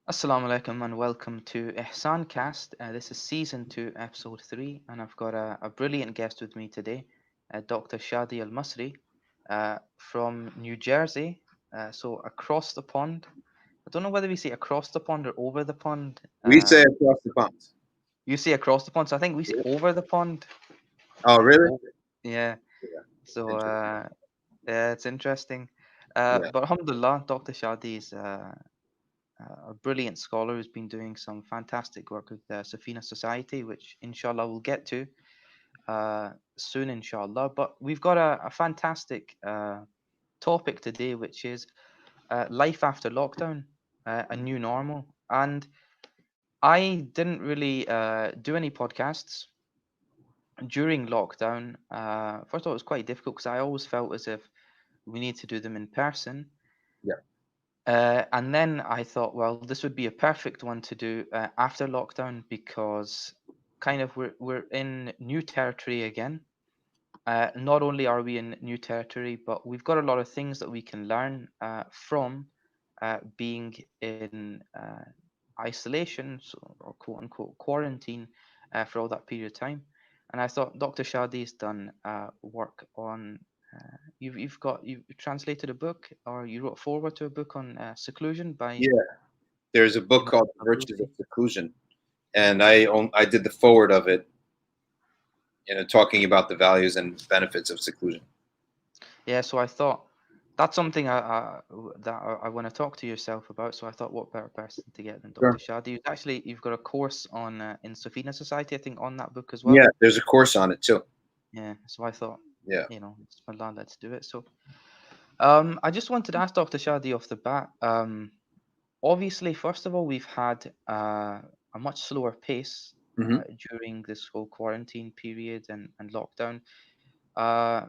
Assalamu alaikum and welcome to Ihsan Cast. This is season 2, episode 3, and I've got a brilliant guest with me today, Dr. Shadee Elmasry from New Jersey. So across the pond. I don't know whether we say across the pond or over the pond. We say across the pond. You say across the pond, so I think we say over the pond. Oh, really? Over. Yeah. Yeah. So Interesting. yeah, it's interesting. Yeah. But alhamdulillah, Dr. Shadee is a brilliant scholar who's been doing some fantastic work with the Safina Society, which inshallah we'll get to soon, inshallah. But we've got a fantastic topic today, which is life after lockdown, a new normal. And I didn't really do any podcasts during lockdown. First of all, it was quite difficult because I always felt as if we need to do them in person. Yeah. And then I thought, well, this would be a perfect one to do after lockdown because kind of we're in new territory again. Not only are we in new territory, but we've got a lot of things that we can learn from being in isolation or quote unquote quarantine for all that period of time. And I thought Dr. Shadee's done work on. You've translated a book or you wrote a forward to a book on seclusion by Yeah. There's a book Imam called The Virtues of Abusi. Seclusion, and I did the forward of it, talking about the values and benefits of seclusion. Yeah, so I thought that's something I want to talk to yourself about. So I thought, what better person to get than Dr. Sure. Shadi? Actually, you've got a course on in Safina Society, I think, on that book as Yeah, well. there's a course on it too. Yeah, so I thought, Yeah. Bismillah, let's do it. So, I just wanted to ask Dr. Shadi off the bat. Obviously, first of all, we've had a much slower pace Hmm. during this whole quarantine period and lockdown. Uh,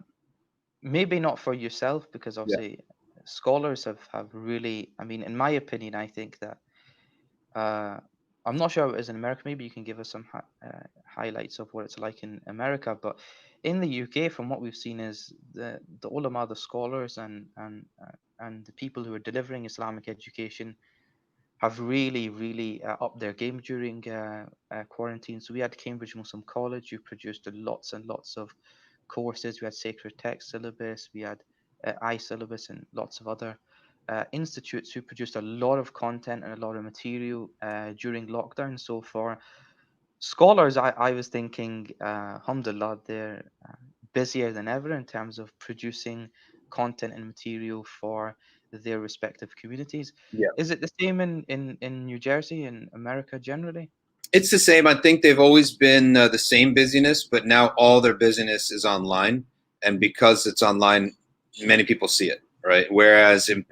Maybe not for yourself, because Yeah. obviously scholars have really, I mean, in my opinion, I think that uh, I'm not sure how it is in America. Maybe you can give us some highlights of what it's like in America. But in the UK, from what we've seen, is the ulama, the scholars, and the people who are delivering Islamic education have really upped their game during quarantine. So we had Cambridge Muslim College, who produced lots and lots of courses. We had sacred text syllabus, we had I syllabus, and lots of other institutes who produced a lot of content and a lot of material during lockdown. So for scholars, I was thinking, alhamdulillah, they're busier than ever in terms of producing content and material for their respective communities. Yeah. Is it the same in New Jersey and America generally? It's the same. I think they've always been the same busyness, but now all their busyness is online, and because it's online, many people see it, right? Whereas in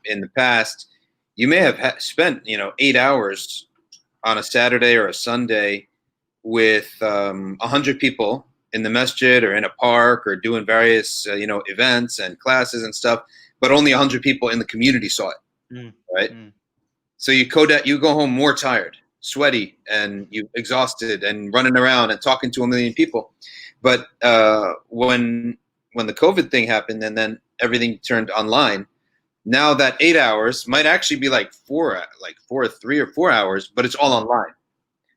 the past, you may have spent 8 hours on a Saturday or a Sunday with 100 people in the masjid or in a park or doing various events and classes and stuff, but only 100 people in the community saw it, Mm, right? mm, So you go home more tired, sweaty, and you exhausted and running around and talking to a million people. But when the COVID thing happened and then everything turned online, now that 8 hours might actually be like 3 or 4 hours, but it's all mm, online.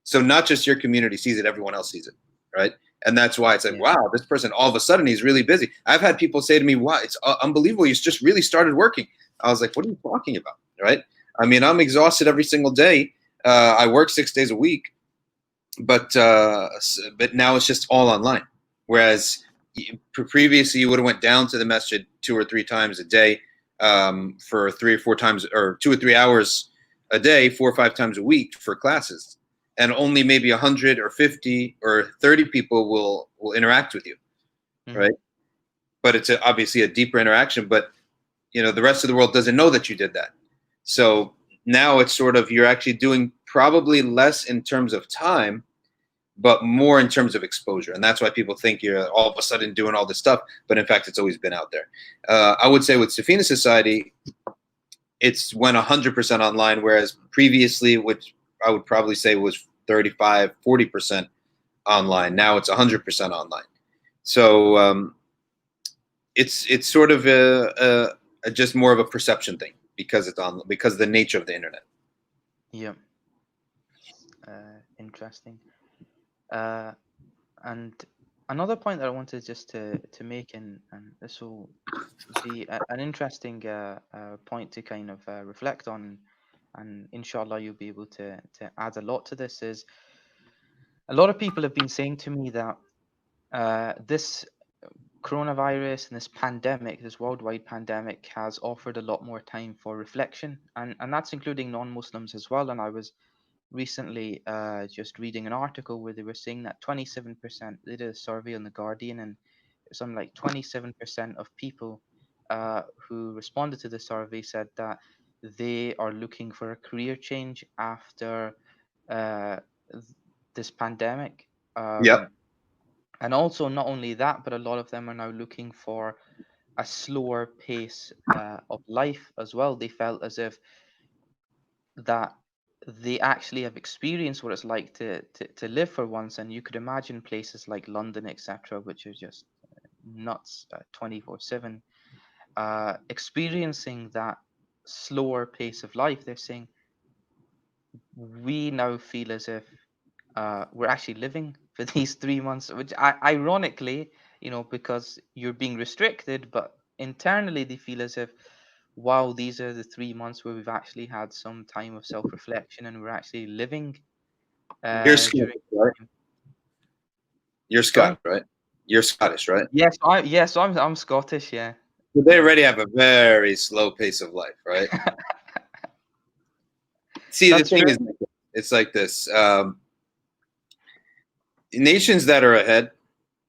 So not just your community sees it, everyone else sees it, right? And that's why it's like, yeah. wow, this person all of a sudden he's really busy. I've had people say to me, wow, it's unbelievable. He's just really started working. I was like, what are you talking about, right? I mean, I'm exhausted every single day. I work 6 days a week, but now it's just all online. Whereas previously you would have went down to the masjid 2 or 3 times a day for 3 or 4 times or 2 or 3 hours a day, 4 or 5 times a week for classes, and only maybe 100 or 50 or 30 people will interact with you, Mm, right? But it's obviously a deeper interaction. But the rest of the world doesn't know that you did that. So now it's sort of you're actually doing probably less in terms of time, but more in terms of exposure. And that's why people think you're all of a sudden doing all this stuff. But in fact, it's always been out there. I would say with Safina Society, it's went 100% online, whereas previously, which I would probably say was 35, 40% online. Now it's 100% online. So it's sort of just more of a perception thing because it's on because of the nature of the internet. Yeah. Interesting. Uh, and another point that I wanted just to make, and this will be an interesting point to kind of reflect on, and inshallah you'll be able to add a lot to this. Is a lot of people have been saying to me that this coronavirus and this pandemic, this worldwide pandemic, has offered a lot more time for reflection, and that's including non-Muslims as well. And I was recently just reading an article where they were saying that 27%, they did a survey on the Guardian, and something like 27% of people who responded to the survey said that they are looking for a career change after uh, th- this pandemic. Yep. And also, not only that, but a lot of them are now looking for a slower pace of life as well. They felt as if that they actually have experienced what it's like to live for once. And you could imagine places like London, etc., which are just nuts 24/7, experiencing that slower pace of life. They're saying we now feel as if we're actually living for these 3 months, which ironically, because you're being restricted, but internally they feel as if, wow, these are the 3 months where we've actually had some time of self-reflection and we're actually living You're during Scottish, this right? time. You're Sorry? Scottish, right? You're Scottish, right? Yes, I'm Scottish, yeah. So they Yeah. already have a very slow pace of life, right? See, the That's thing true. is, it's like this: nations that are ahead,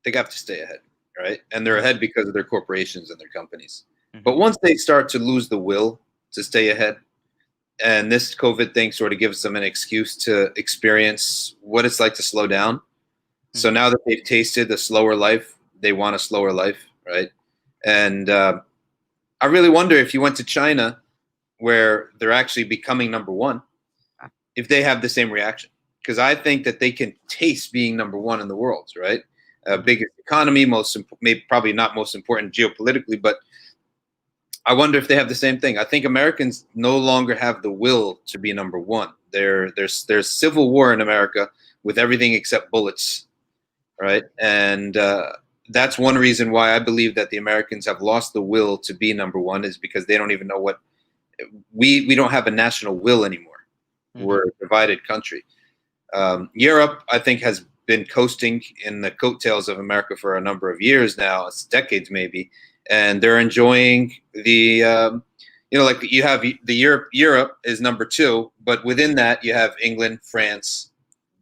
they have to stay ahead, right? And they're Mm-hmm. ahead because of their corporations and their companies. But Mm-hmm. once they start to lose the will to stay ahead, and this COVID thing sort of gives them an excuse to experience what it's like to slow down. So Mm-hmm. now that they've tasted a slower life, they want a slower life, right? And I really wonder if you went to China, where they're actually becoming number one, if they have the same reaction. Because I think that they can taste being number one in the world, right? Mm-hmm. Biggest economy, maybe probably not most important geopolitically, but I wonder if they have the same thing. I think Americans no longer have the will to be number one. There's civil war in America with everything except bullets, right? And that's one reason why I believe that the Americans have lost the will to be number one, is because they don't even know what we don't have a national will anymore. Mm-hmm. We're a divided country. Europe, I think, has been coasting in the coattails of America for a number of years now, it's decades maybe, and they're enjoying the, like you have the Europe. Europe is number two, but within that you have England, France,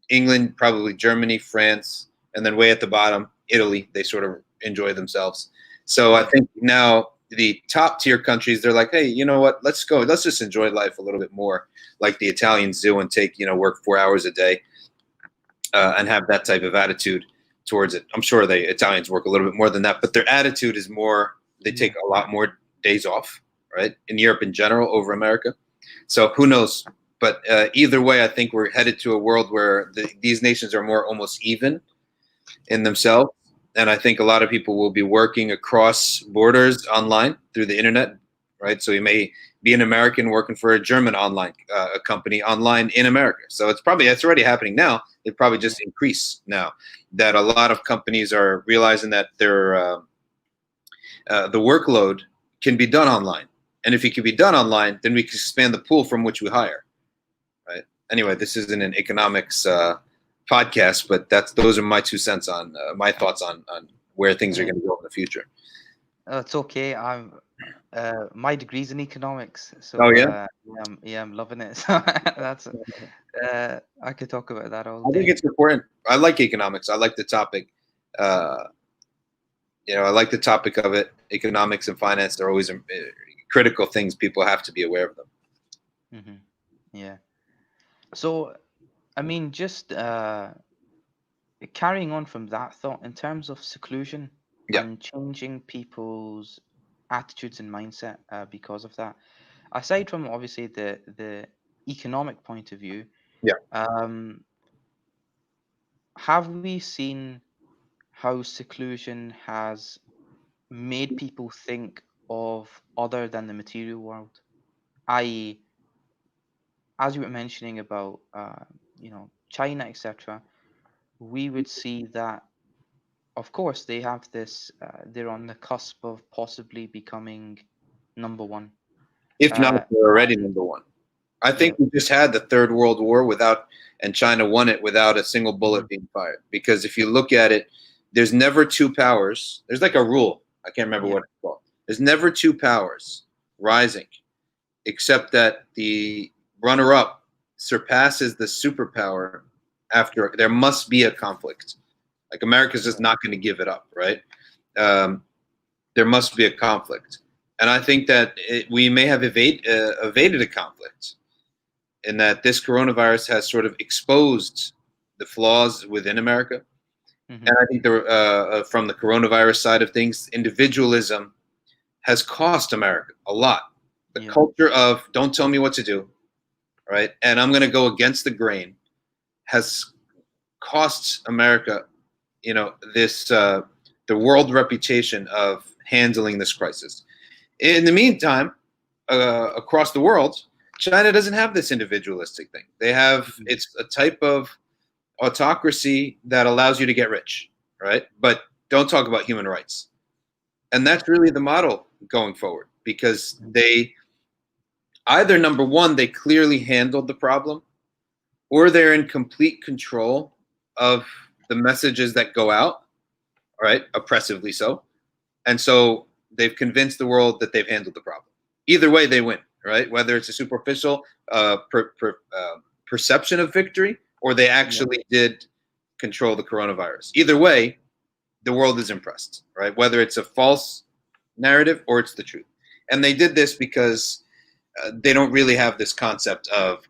England, probably Germany, France, and then way at the bottom, Italy. They sort of enjoy themselves. So I Yeah. think now the top tier countries, they're like, hey, you know what? Let's go. Let's just enjoy life a little bit more, like the Italians do, and take work 4 hours a day, and have that type of attitude towards it. I'm sure the Italians work a little bit more than that, but their attitude is more. They take Yeah. a lot more days off, right? In Europe in general over America. So who knows? But either way, I think we're headed to a world where these nations are more almost even in themselves. And I think a lot of people will be working across borders online through the internet, right? So you may be an American working for a German online a company online in America. So that's already happening now. It probably Yeah. just increase now that a lot of companies are realizing that the workload can be done online. And if it can be done online, then we can expand the pool from which we hire, right? Anyway, this isn't an economics podcast, but those are my 2 cents on my thoughts on where things are Yeah. going to go in the future. It's okay. My degree's in economics, Oh so yeah, yeah, I'm loving it. So that's I could talk about that all I think day. it's important. I like economics. I like the topic. Uh, I like the topic of it. Economics and finance are always critical things. People have to be aware of them. Hmm. Yeah. So I mean, just carrying on from that thought, in terms of seclusion Yeah, and changing people's attitudes and mindset because of that, aside from obviously the economic point of view, yeah. um, have we seen how seclusion has made people think of other than the material world? I.e., as you were mentioning about China, etc., we would see that, of course, they have this. They're on the cusp of possibly becoming number one. If not, Uh, they're already and number one. I yeah, think we just had the Third World War without, and China won it without a single hmm bullet being fired. Because if you look at it, there's never two powers. There's like a rule. I can't remember yeah, what it's called. There's never two powers rising, except that the runner-up surpasses the superpower after. There must be a conflict. Like America's just right, not going to give it up, right? Um, there must be a conflict, and I think that we may have evaded a conflict in that this coronavirus has sort of exposed the flaws within America. hmm And I think from the coronavirus side of things, individualism has cost America a lot. The yeah, culture of don't tell me what to do, right? And I'm going to go against the grain has cost America, this the world reputation of handling this crisis. In the meantime, across the world, China doesn't have this individualistic thing. They have hmm it's a type of autocracy that allows you to get rich, right? But don't talk about human rights. And that's really the model going forward because they either number one, they clearly handled the problem, or they're in complete control of the messages that go out, right? Oppressively so. And so they've convinced the world that they've handled the problem. Either way, they win, right? Whether it's a superficial perception of victory or they yeah, actually did control the coronavirus. Either way, the world is impressed, right? Whether it's a false narrative or it's the truth. And they did this because they don't really have this concept of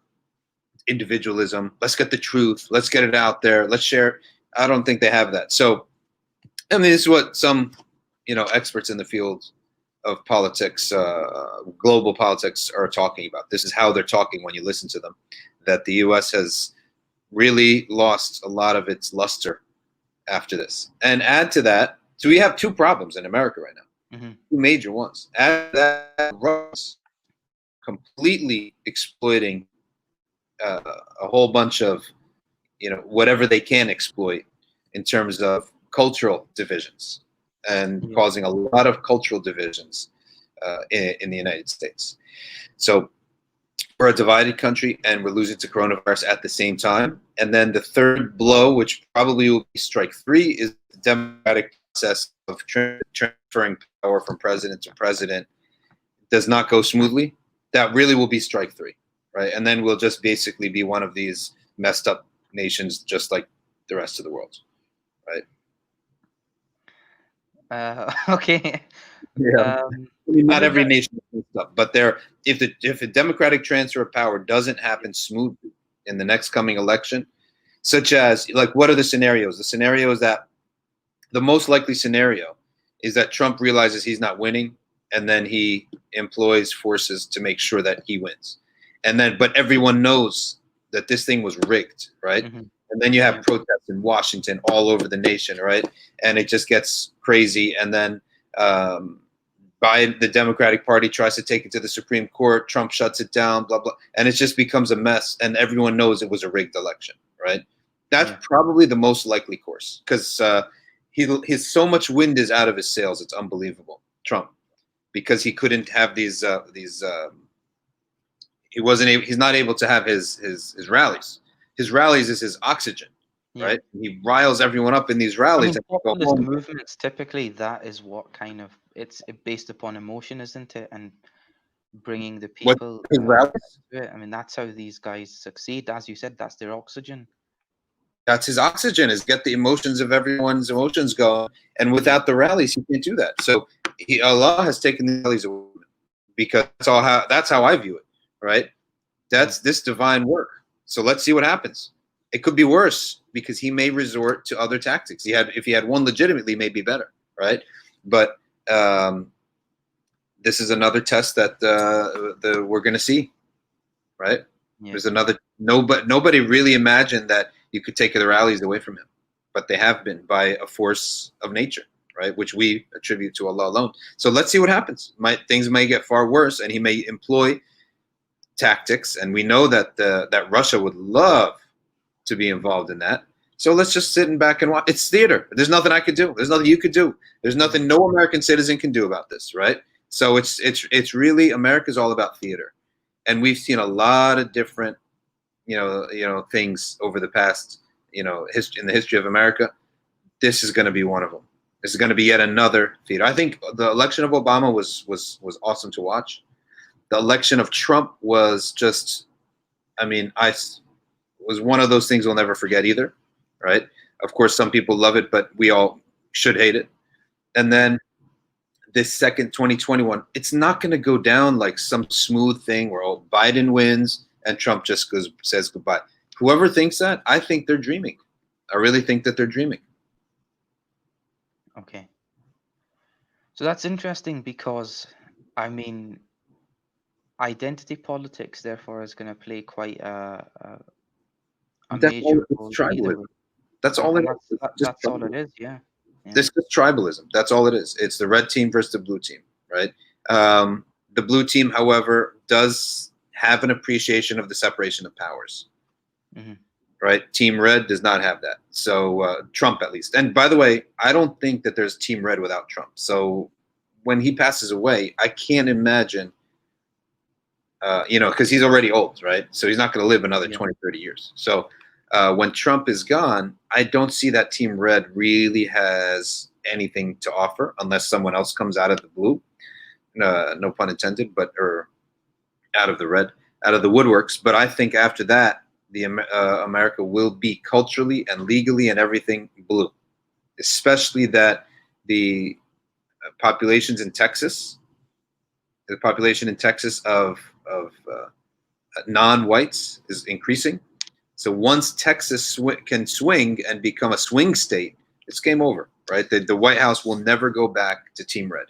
individualism. Let's get the truth. Let's get it out there. Let's share. I don't think they have that. So, I mean, this is what some, experts in the field of politics, global politics, are talking about. This is how they're talking when you listen to them. That the U.S. has really lost a lot of its luster after this. And add to that, so we have two problems in America right now, hmm two major ones. Add to that, Russians completely exploiting a whole bunch of, whatever they can exploit in terms of cultural divisions and yeah, causing a lot of cultural divisions in the United States. So we're a divided country and we're losing to coronavirus at the same time. And then the third blow, which probably will be strike three, is the democratic process of transferring power from president to president does not go smoothly. That really will be strike three, right? And then we'll just basically be one of these messed up nations, just like the rest of the world, right? okay. Yeah. Um, I mean, I not mean every that. nation is messed up, but if a democratic transfer of power doesn't happen smoothly in the next coming election, such as like what are the scenarios? The scenario is that the most likely scenario is that Trump realizes he's not winning, and then he employs forces to make sure that he wins. And then, but everyone knows that this thing was rigged, right? hmm And then you have Yeah, protests in Washington all over the nation, right? And it just gets crazy. And then Biden, the Democratic Party, tries to take it to the Supreme Court. Trump shuts it down, blah, blah. And it just becomes a mess. And everyone knows it was a rigged election, right? That's yeah, probably the most likely course because his so much wind is out of his sails. It's unbelievable, Trump, because he couldn't have these. He wasn't able. He's not able to have his rallies. His rallies is his oxygen, yeah. right? He riles everyone up in these I rallies mean, and they go populist home. movements typically that is what kind of based upon emotion, isn't it? And bringing the What people his rallies? to it. I mean, that's how these guys succeed. As you said, that's their oxygen. That's his oxygen is get the emotions of everyone's emotions going. And Yeah, without the rallies, he can't do that. So Allah has taken the rallies away because that's how I view it, right? hmm That's this divine work. So let's see what happens. It could be worse because he may resort to other tactics. If he had one legitimately, maybe better, right? But um, this is another test that we're going to see, right? yeah, There's another nobody really imagined that you could take the rallies away from him, but they have been by a force of nature, right? Which we attribute to Allah alone. So let's see what happens. Things may get far worse, and he may employ tactics, and we know that that Russia would love to be involved in that. So let's just sit back and watch. It's theater. There's nothing I could do. There's nothing you could do. There's Yeah. nothing no American citizen can do about this, right? So it's really, America's all about theater, and we've seen a lot of different things over the past in the history of America. This is going to be one of them. This is going to be yet another theater. I think the election of Obama was awesome to watch. The election of Trump was just, I mean, I was one of those things we'll never forget either, right? Of course, some people love it, but we all should hate it. And then this second 2021, it's not going to go down like some smooth thing where Biden wins and Trump just says goodbye. Whoever thinks that, I think they're dreaming. I really think that they're dreaming. Okay. So that's interesting because, I mean, identity politics, therefore, is going to play quite a That's all. major It's role either tribalism. way. That's all it And is. It's just that's all it tribalism. is, yeah. Yeah. This is tribalism. That's all it is. It's the red team versus the blue team, right? The blue team, however, does have an appreciation of the separation of powers, Mm-hmm. right? Team red does not have that. So Trump, at least. And by the way, I don't think that there's team red without Trump. So when he passes away, I can't imagine, because he's already old, right? So he's not going to live another 20, 30 years. So when Trump is gone, I don't see that team red really has anything to offer unless someone else comes out of the blue. No pun intended, or out of the woodworks. But I think after that, the America will be culturally and legally and everything blue, especially that the population in Texas of non-whites is increasing. So once Texas can swing and become a swing state, it's game over, right? The White House will never go back to Team Red.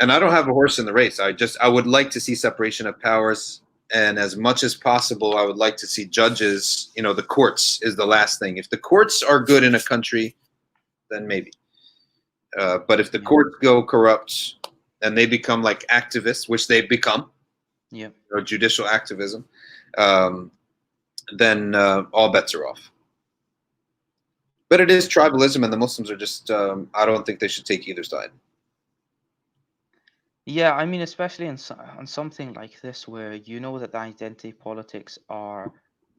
And I don't have a horse in the race. I would like to see separation of powers, and as much as possible, I would like to see judges. The courts is the last thing. If the courts are good in a country, then maybe. But if the courts go corrupt and they become like activists, which they've become, or judicial activism, then all bets are off. But it is tribalism, and the Muslims are just, I don't think they should take either side. Yeah, I mean, especially on something like this, where that the identity politics are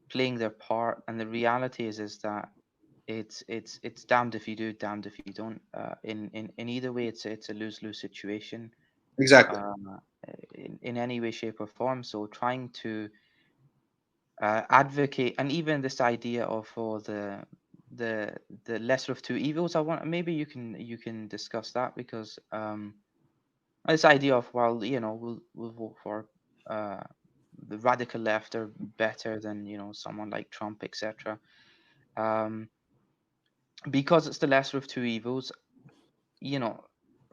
playing their part, and the reality is that it's damned if you do, damned if you don't. In either way, it's a lose-lose situation. Exactly. In any way, shape, or form. So trying to advocate, and even this idea of the lesser of two evils. Maybe you can discuss that, because this idea of, well, we'll vote for the radical left are better than someone like Trump, etc. Because it's the lesser of two evils.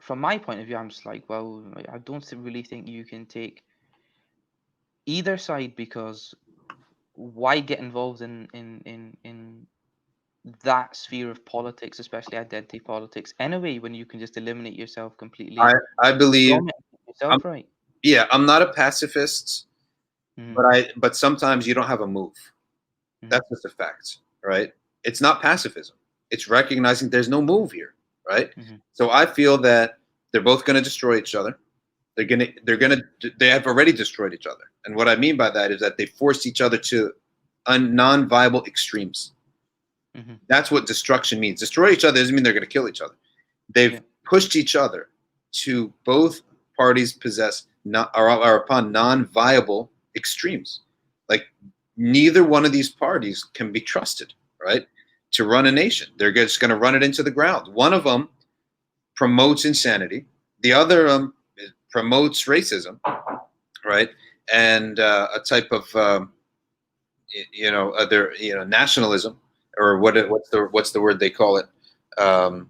From my point of view, I'm just like, well, I don't really think you can take either side, because why get involved in that sphere of politics, especially identity politics, anyway, when you can just eliminate yourself completely I believe from it yourself, right? Yeah, I'm not a pacifist, Mm-hmm. but sometimes you don't have a move. Mm-hmm. That's just a fact, right? It's not pacifism. It's recognizing there's no move here, right? Mm-hmm. So I feel that they're both going to destroy each other. They have already destroyed each other. And what I mean by that is that they forced each other to non-viable extremes. Mm-hmm. That's what destruction means. Destroy each other doesn't mean they're going to kill each other. They've pushed each other to both parties are upon non-viable extremes. Like, neither one of these parties can be trusted, right, to run a nation. They're just going to run it into the ground. One of them promotes insanity. The other promotes racism, right, and a type of nationalism, or what's the word they call it? I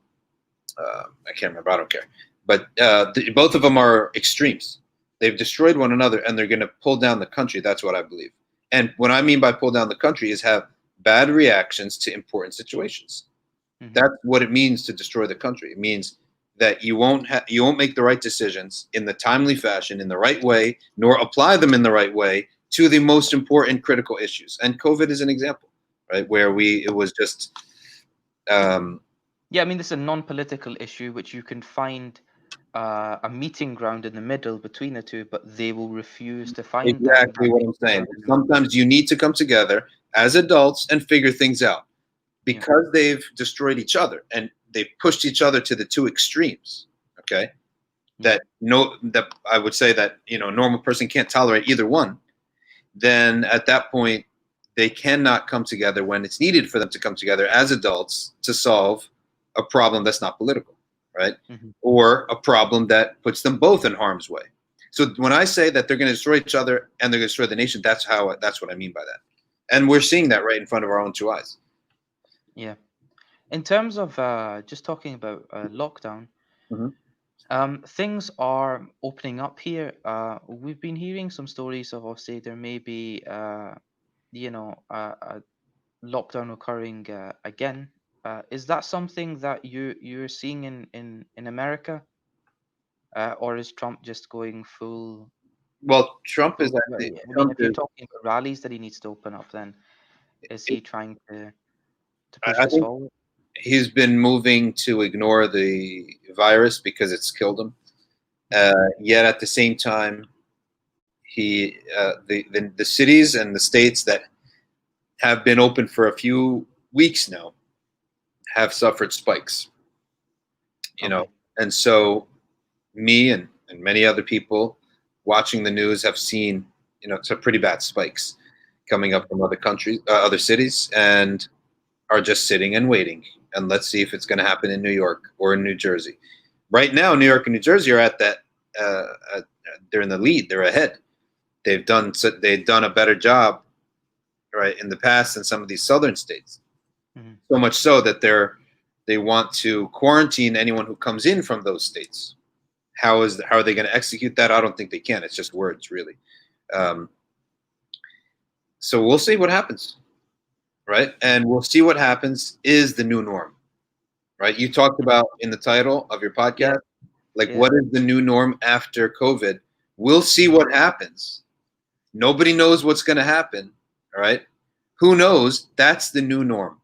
can't remember. I don't care. But both of them are extremes. They've destroyed one another, and they're going to pull down the country. That's what I believe. And what I mean by pull down the country is have bad reactions to important situations. Mm-hmm. That's what it means to destroy the country. It means that you won't make the right decisions in the timely fashion, in the right way, nor apply them in the right way to the most important critical issues. And COVID is an example, right, where it was just um, Yeah, I mean, this is a non-political issue which you can find a meeting ground in the middle between the two, but they will refuse to find exactly that what I'm meeting saying. ground in the middle. Sometimes you need to come together as adults and figure things out Yeah. because they've destroyed each other and they've pushed each other to the two extremes. Okay, Yeah. that I would say that a normal person can't tolerate either one. Then at that point, they cannot come together when it's needed for them to come together as adults to solve a problem that's not political, right? Hmm. Or a problem that puts them both in harm's way. So when I say that they're going to destroy each other and they're going to destroy the nation, that's what I mean by that. And we're seeing that right in front of our own two eyes. Yeah. In terms of just talking about lockdown, Mm-hmm. things are opening up here. We've been hearing some stories of, obviously, there may be, a lockdown occurring again. Is that something that you're seeing in America, or is Trump just going full? Well, Trump is Well, actually yeah, I mean, Trump if you're is. talking about rallies that he needs to open up, then is he trying to push I this think forward? he's been moving to ignore the virus because it's killed him. Hmm. Yet at the same time, the cities and the states that have been open for a few weeks now have suffered spikes. You know, Okay. and so me and many other people watching the news have seen some pretty bad spikes coming Yeah. up from other countries, other cities, and are just sitting and waiting. And let's see if it's going to happen in New York or in New Jersey. Right now, New York and New Jersey are at that. Uh, uh, they're in the lead. They're ahead. They've done a better job, right, in the past than some of these southern states. Hmm. So much so that they want to quarantine anyone who comes in from those states. How are they going to execute that? I don't think they can. It's just words, really. Um, so we'll see what happens, right? And we'll see what happens is the new norm, right? You talked about in the title of your Yeah. podcast, like Yeah. what is the new norm after COVID? We'll see Mhm. what happens. Nobody knows what's going to happen, all right? Who knows? That's the new norm.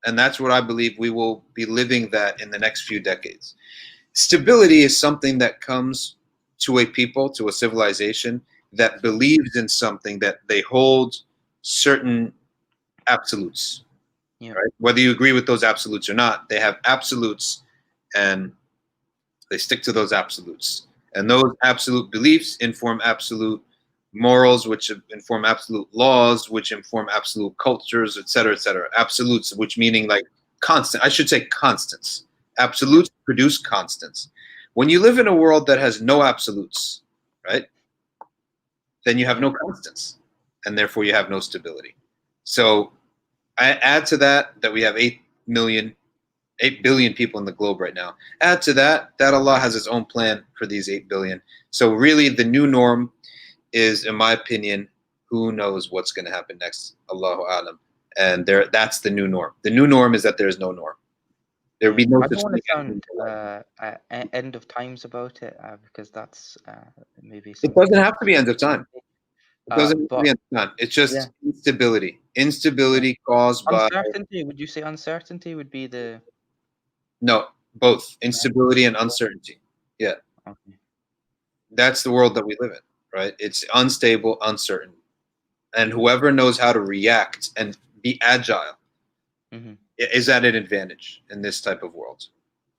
And that's what I believe we will be living that in the next few decades. Stability is something that comes to a people, to a civilization that believes in something, that they hold certain absolutes, Yeah. right? Whether you agree with those absolutes or not, they have absolutes and they stick to those absolutes. And those absolute beliefs inform absolute morals, which inform absolute laws, which inform absolute cultures, et cetera, et cetera. Absolutes, which meaning like constant, I should say constants. Yeah. Absolutes produce constants. When you live in a world that has no absolutes, right, then you have Yeah. no constants, and therefore you have no stability. So I add to that we have 8 billion people in the globe right now. Add to that Allah has His own plan for these 8 billion. So really, the new norm is, in my opinion, who knows what's going to happen next? Allahu alam. And that's the new norm. The new norm is that there is no norm. There will Yeah. be no I don't such want thing to as sound normal life. end of times about it, because that's maybe It something doesn't that have to be end of time. It doesn't have to but be end of time. It's yeah. just instability. Yeah. Instability caused by Uncertainty, would you say uncertainty would be the no, both yeah, instability and both? uncertainty. Yeah, Okay. that's the world that we live in, right? It's unstable, uncertain. And whoever knows how to react and be agile Mm-hmm. is at an advantage in this type of world.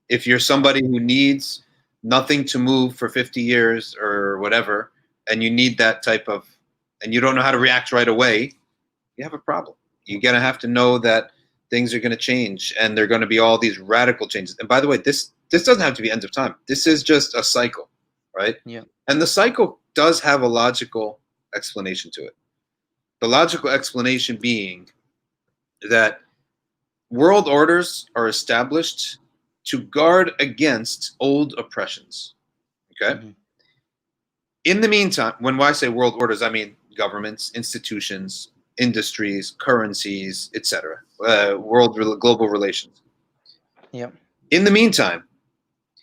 If you're somebody Okay. who needs nothing to move for 50 years or whatever, and you need that type of, and you don't know how to react right away, you have a problem. You're going to have to know that things are going to change and there are going to be all these radical changes. And by the way, this doesn't have to be end of time. This is just a cycle, right? Yeah. And the cycle does have a logical explanation to it. The logical explanation being that world orders are established to guard against old oppressions. Okay. Mm-hmm. In the meantime, when I say world orders, I mean governments, institutions, industries, currencies, etc. Global relations. Yeah. In the meantime,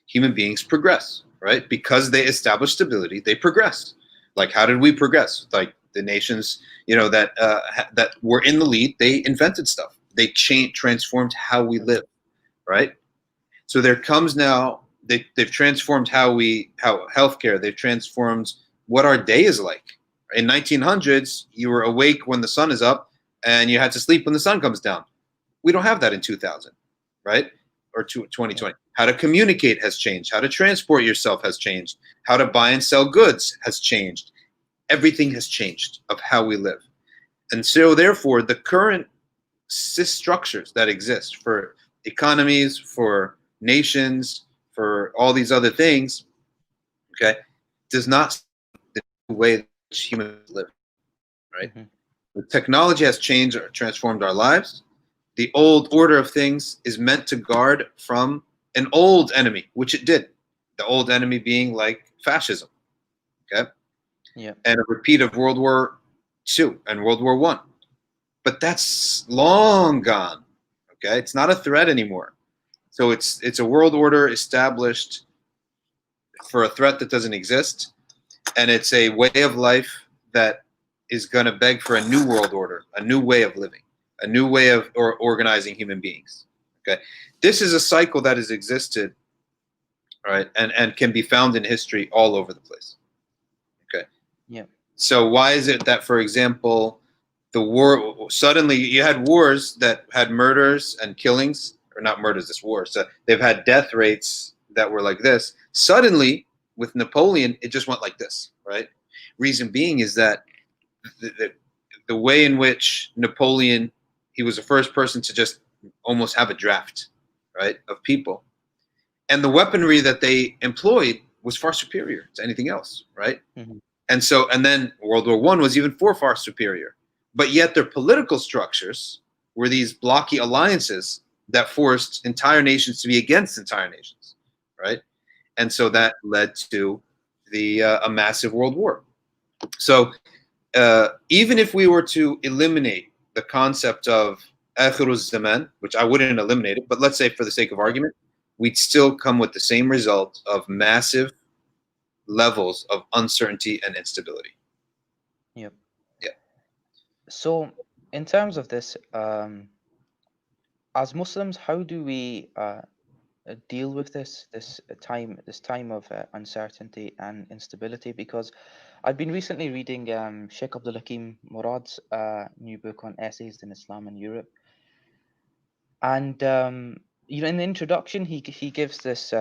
human beings progress, right? Because they establish stability, they progress. Like, how did we progress? Like the nations, that were in the lead, they invented stuff. They transformed how we live, right? So there comes now. They've transformed how healthcare. They've transformed what our day is like. In 1900s, you were awake when the sun is up, and you had to sleep when the sun comes down. We don't have that in 2000, right? Or Yeah. 2020. How to communicate has changed. How to transport yourself has changed. How to buy and sell goods has changed. Everything has changed of how we live. And so, therefore, the current structures that exist for economies, for nations, for all these other things, okay, does not the way that humans live, right? Hmm. The technology has changed or transformed our lives. The old order of things is meant to guard from an old enemy, which it did. The old enemy being like fascism, okay, Yeah. and a repeat of World War II and World War One. But that's long gone. Okay, it's not a threat anymore. So it's a world order established for a threat that doesn't exist, and it's a way of life that is going to beg for a new world order, a new way of living, a new way of organizing human beings. Okay, this is a cycle that has existed, all right, and can be found in history all over the place. Okay, Yeah. so why is it that, for example, the war suddenly you had wars that had murders and killings, or not murders, this war. So they've had death rates that were like this. Suddenly, with Napoleon, it just went like this, right? Reason being is that the, the, the way in which Napoleon, he was the first person to just almost have a draft, right, of people, and the weaponry that they employed was far superior to anything else, right? Hmm. And then World War One was even far superior. But yet their political structures were these blocky alliances that forced entire nations to be against entire nations, right? And so Yeah. that led to the a massive world war. So even if we were to eliminate the concept of akhiruz zaman, which I wouldn't eliminate it, but let's say for the sake of Yeah. argument, we'd still come with the same result of massive levels of uncertainty and instability. Yeah. Yeah. So, in terms of this, as Muslims, how do we deal with this time of uncertainty and instability? Because I've been recently reading Sheikh Abdul Hakim Murad's new book on essays in Islam and Europe, and in the introduction, he gives this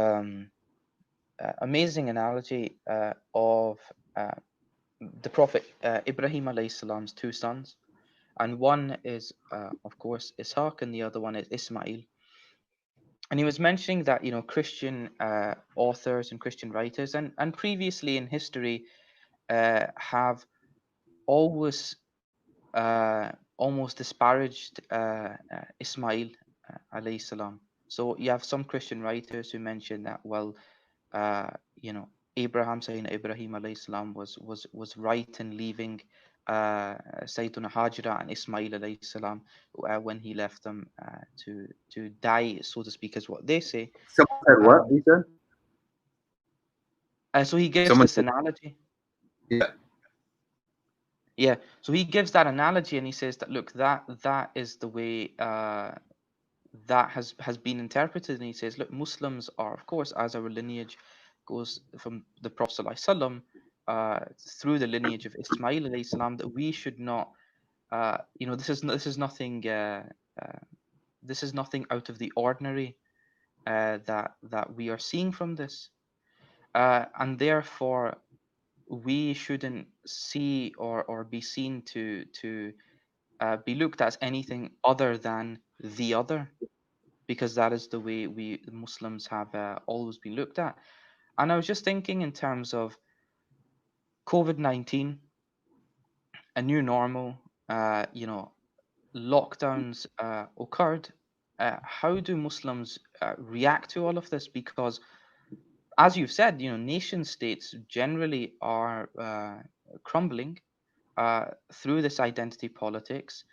amazing analogy of uh, the Prophet Ibrahim alayhi salam's two sons, and one is, of course, Ishaq, and the other one is Ismail. And he was mentioning that Christian authors and Christian writers, and previously in history, have always almost disparaged Ismail alayhi salam. So you have some Christian writers who mention that, well, uh, you know, Abraham, Sayyidina Ibrahim alayhi salam was right in leaving Sayyidina Hajra and Ismail alayhi salam when he left them to die, so to speak, is what they say. Someone said what? Um, He said. so he gives Someone this said, analogy. yeah. Yeah, so he gives that analogy, and he says that, look, that is the way that has been interpreted. And he says, look, Muslims are, of course, as our lineage goes from the Prophet ﷺ, through the lineage of Ismail alayhi salam, that we should not, uh, this is nothing out of the ordinary that we are seeing from this, and therefore we shouldn't see or be seen to be looked at as anything other than the other, because that is the way we Muslims have always been looked at. And I was just thinking in terms of COVID-19, a new normal, lockdowns occurred. How do Muslims react to all of this? Because, as you've said, nation states generally are crumbling through this identity politics.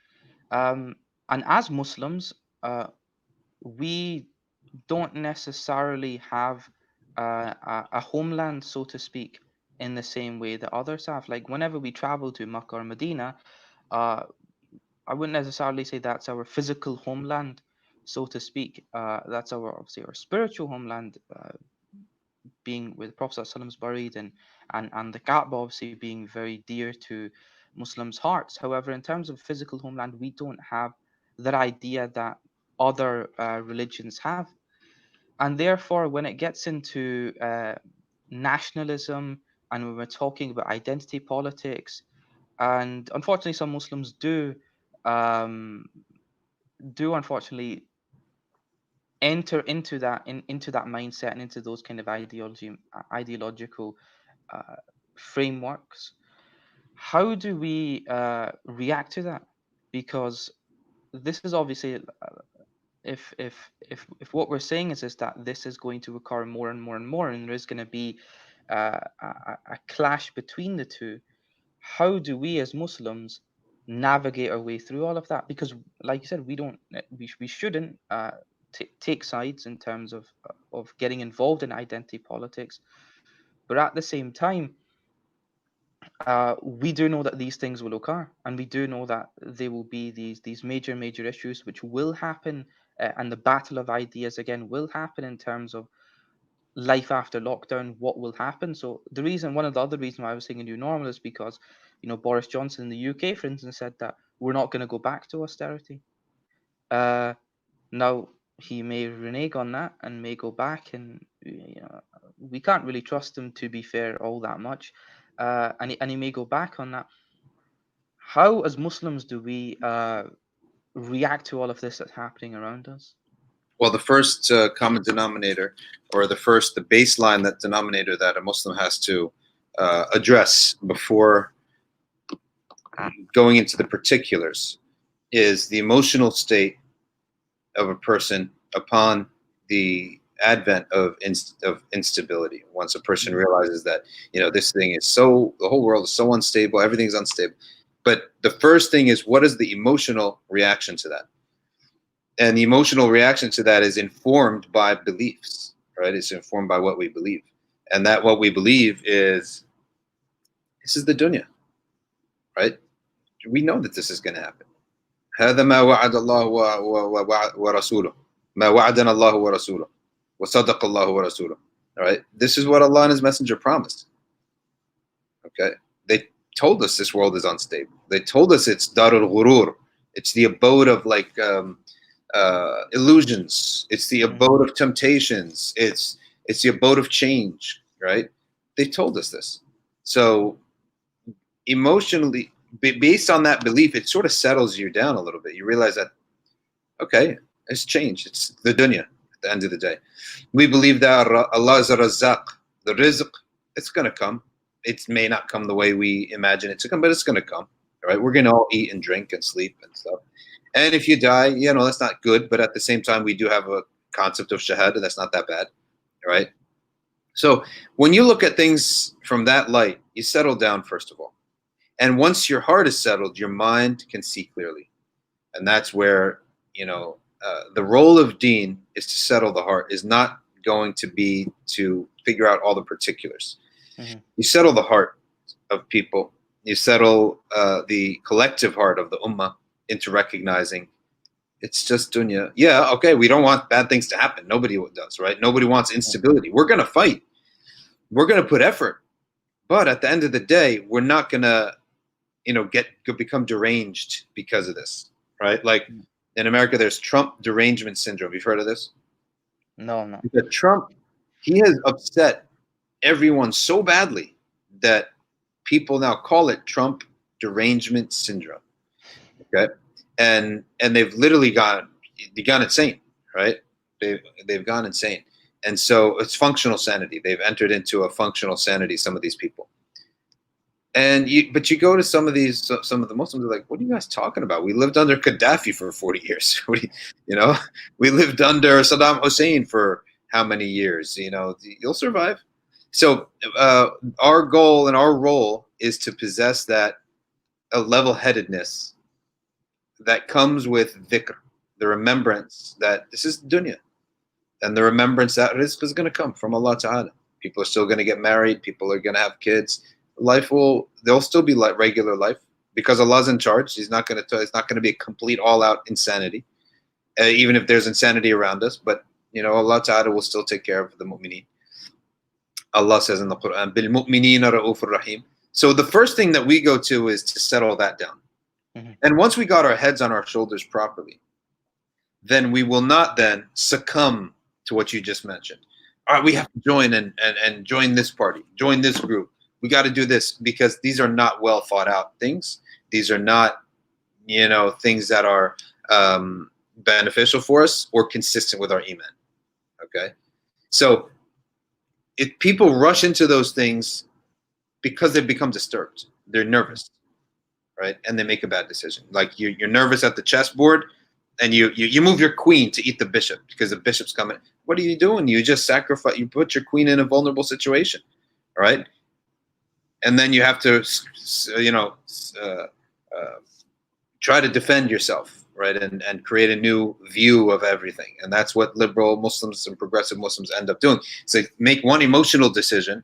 Um, and as Muslims, we don't necessarily have a homeland, so to speak, in the same way that others have. Like whenever we travel to Makkah or Medina, uh, I wouldn't necessarily say that's our physical homeland, so to speak. That's our obviously our spiritual homeland, being with Prophet ﷺ's buried, and the Kaaba obviously being very dear to Muslims' hearts. However, in terms of physical homeland, we don't have that idea that other religions have, and therefore, when it gets into nationalism and when we're talking about identity politics, and unfortunately, some Muslims um, do unfortunately enter into that mindset and into those kind of ideological uh, frameworks. How do we react to that? Because this is obviously, if what we're saying is that this is going to occur more and more and more, and there is going to be a clash between the two, how do we as Muslims navigate our way through all of that? Because, like you said, we don't, we shouldn't take sides in terms of getting involved in identity politics, but at the same time, we do know that these things will occur, and we do know that there will be these major issues which will happen, and the battle of ideas again will happen in terms of life after lockdown. What will happen? So one of the other reasons why I was saying a new normal is because, Boris Johnson in the UK, for instance, said that we're not going to go back to austerity. Uh, Now he may renege on that and may go back, and we can't really trust him, to be fair, all that much. And he may go back on that. How, as Muslims, do we react to all of this that's happening around us? Well, the first common denominator, or the baseline that denominator that a Muslim has to address before going into the particulars, is the emotional state of a person upon the advent of instability. Once a person realizes that this thing is the whole world is so unstable, everything's unstable. But the first thing is, what is the emotional reaction to that? And the emotional reaction to that is informed by beliefs, right? It's informed by what we believe, and that what we believe is this is the dunya, right? We know that this is going to happen. هذا ما وعد الله ورسوله ما وعدنا الله ورسوله وصدق الله ورسوله. All right, this is what Allah and His Messenger promised. Okay, they told us this world is unstable. They told us it's darul ghurur. It's the abode of illusions. It's the abode of temptations. It's the abode of change. Right? They told us this. So emotionally, based on that belief, it sort of settles you down a little bit. You realize that, okay, it's changed. It's the dunya at the end of the day. We believe that Allah is a razaq. The rizq, it's going to come. It may not come the way we imagine it to come, but it's going to come. All right, we're going to all eat and drink and sleep and stuff. And if you die, that's not good. But at the same time, we do have a concept of shahada. That's not that bad. All right. So when you look at things from that light, you settle down, first of all. And once your heart is settled, your mind can see clearly. And that's where, the role of deen is to settle the heart, is not going to be to figure out all the particulars. You settle the heart of people. You settle the collective heart of the ummah into recognizing it's just dunya. Yeah, okay, we don't want bad things to happen. Nobody does, right? Nobody wants instability. We're going to fight. We're going to put effort. But at the end of the day, we're not going to become deranged because of this, right? Like in America, there's Trump derangement syndrome. You've heard of this? No. Because Trump, he has upset everyone so badly that people now call it Trump derangement syndrome. Okay, and they've literally gone insane, right? They've gone insane, and so it's functional sanity. They've entered into a functional sanity. Some of these people. But you go to some of the Muslims are like, what are you guys talking about? We lived under Gaddafi for 40 years. We lived under Saddam Hussein for how many years? You'll survive. So our goal and our role is to possess that a level-headedness that comes with dhikr, the remembrance that this is dunya. And the remembrance that rizq is going to come from Allah Ta'ala. People are still going to get married. People are going to have kids. There'll still be like regular life because Allah's in charge. It's not going to be a complete all-out insanity, even if there's insanity around us. But Allah Ta'ala will still take care of the mu'mineen. Allah says in the Quran, "Bil mu'minina ra'ufur rahim." So the first thing that we go to is to settle that down. Mhm. And once we got our heads on our shoulders properly, then we will not then succumb to what you just mentioned. All right, we have to join and join this party, join this group. We got to do this because these are not well thought out things. These are not, things that are beneficial for us or consistent with our iman. Okay, so if people rush into those things because they become disturbed, they're nervous, right, and they make a bad decision. Like you're nervous at the chessboard, and you move your queen to eat the bishop because the bishop's coming. What are you doing? You just sacrifice. You put your queen in a vulnerable situation, all right? And then you have to, try to defend yourself, right? And create a new view of everything. And that's what liberal Muslims and progressive Muslims end up doing. So make one emotional decision.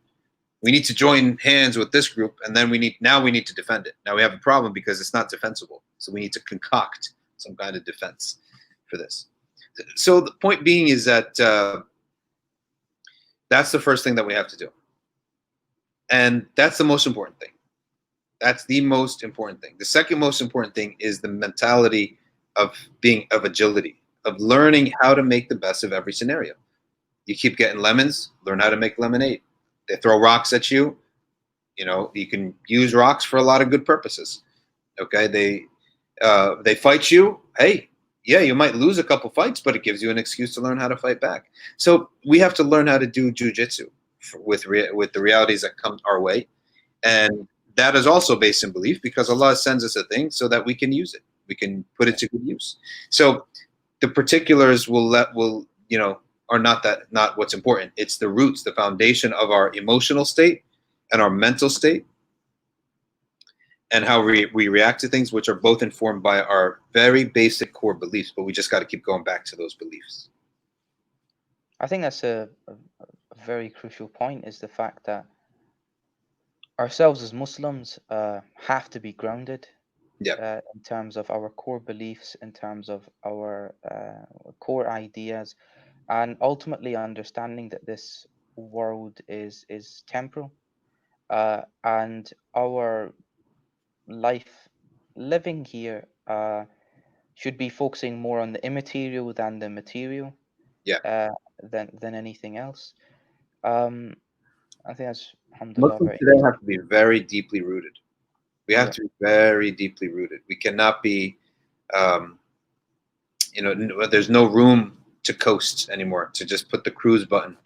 We need to join hands with this group, and then we need to defend it. Now we have a problem because it's not defensible. So we need to concoct some kind of defense for this. So the point being is that that's the first thing that we have to do. And that's the most important thing. That's the most important thing. The second most important thing is the mentality of agility, of learning how to make the best of every scenario. You keep getting lemons, learn how to make lemonade. They throw rocks at you. You can use rocks for a lot of good purposes. Okay, they fight you. Hey, yeah, you might lose a couple fights, but it gives you an excuse to learn how to fight back. So we have to learn how to do jujitsu with the realities that come our way, and that is also based in belief because Allah sends us a thing so that we can use it. We can put it to good use. So the particulars are not what's important. It's the roots, the foundation of our emotional state and our mental state, and how we react to things, which are both informed by our very basic core beliefs, but we just got to keep going back to those beliefs. I think that's a very crucial point, is the fact that ourselves as Muslims have to be grounded Yeah. in terms of our core beliefs, in terms of our core ideas, and ultimately understanding that this world is temporal, and our life living here should be focusing more on the immaterial than the material, Yeah. than anything else. Um, I think that's, alhamdulillah, Muslims very today interesting. have to be very deeply rooted. We have Yeah. to be very deeply rooted. We cannot be, there's no room to coast anymore, to just put the cruise button,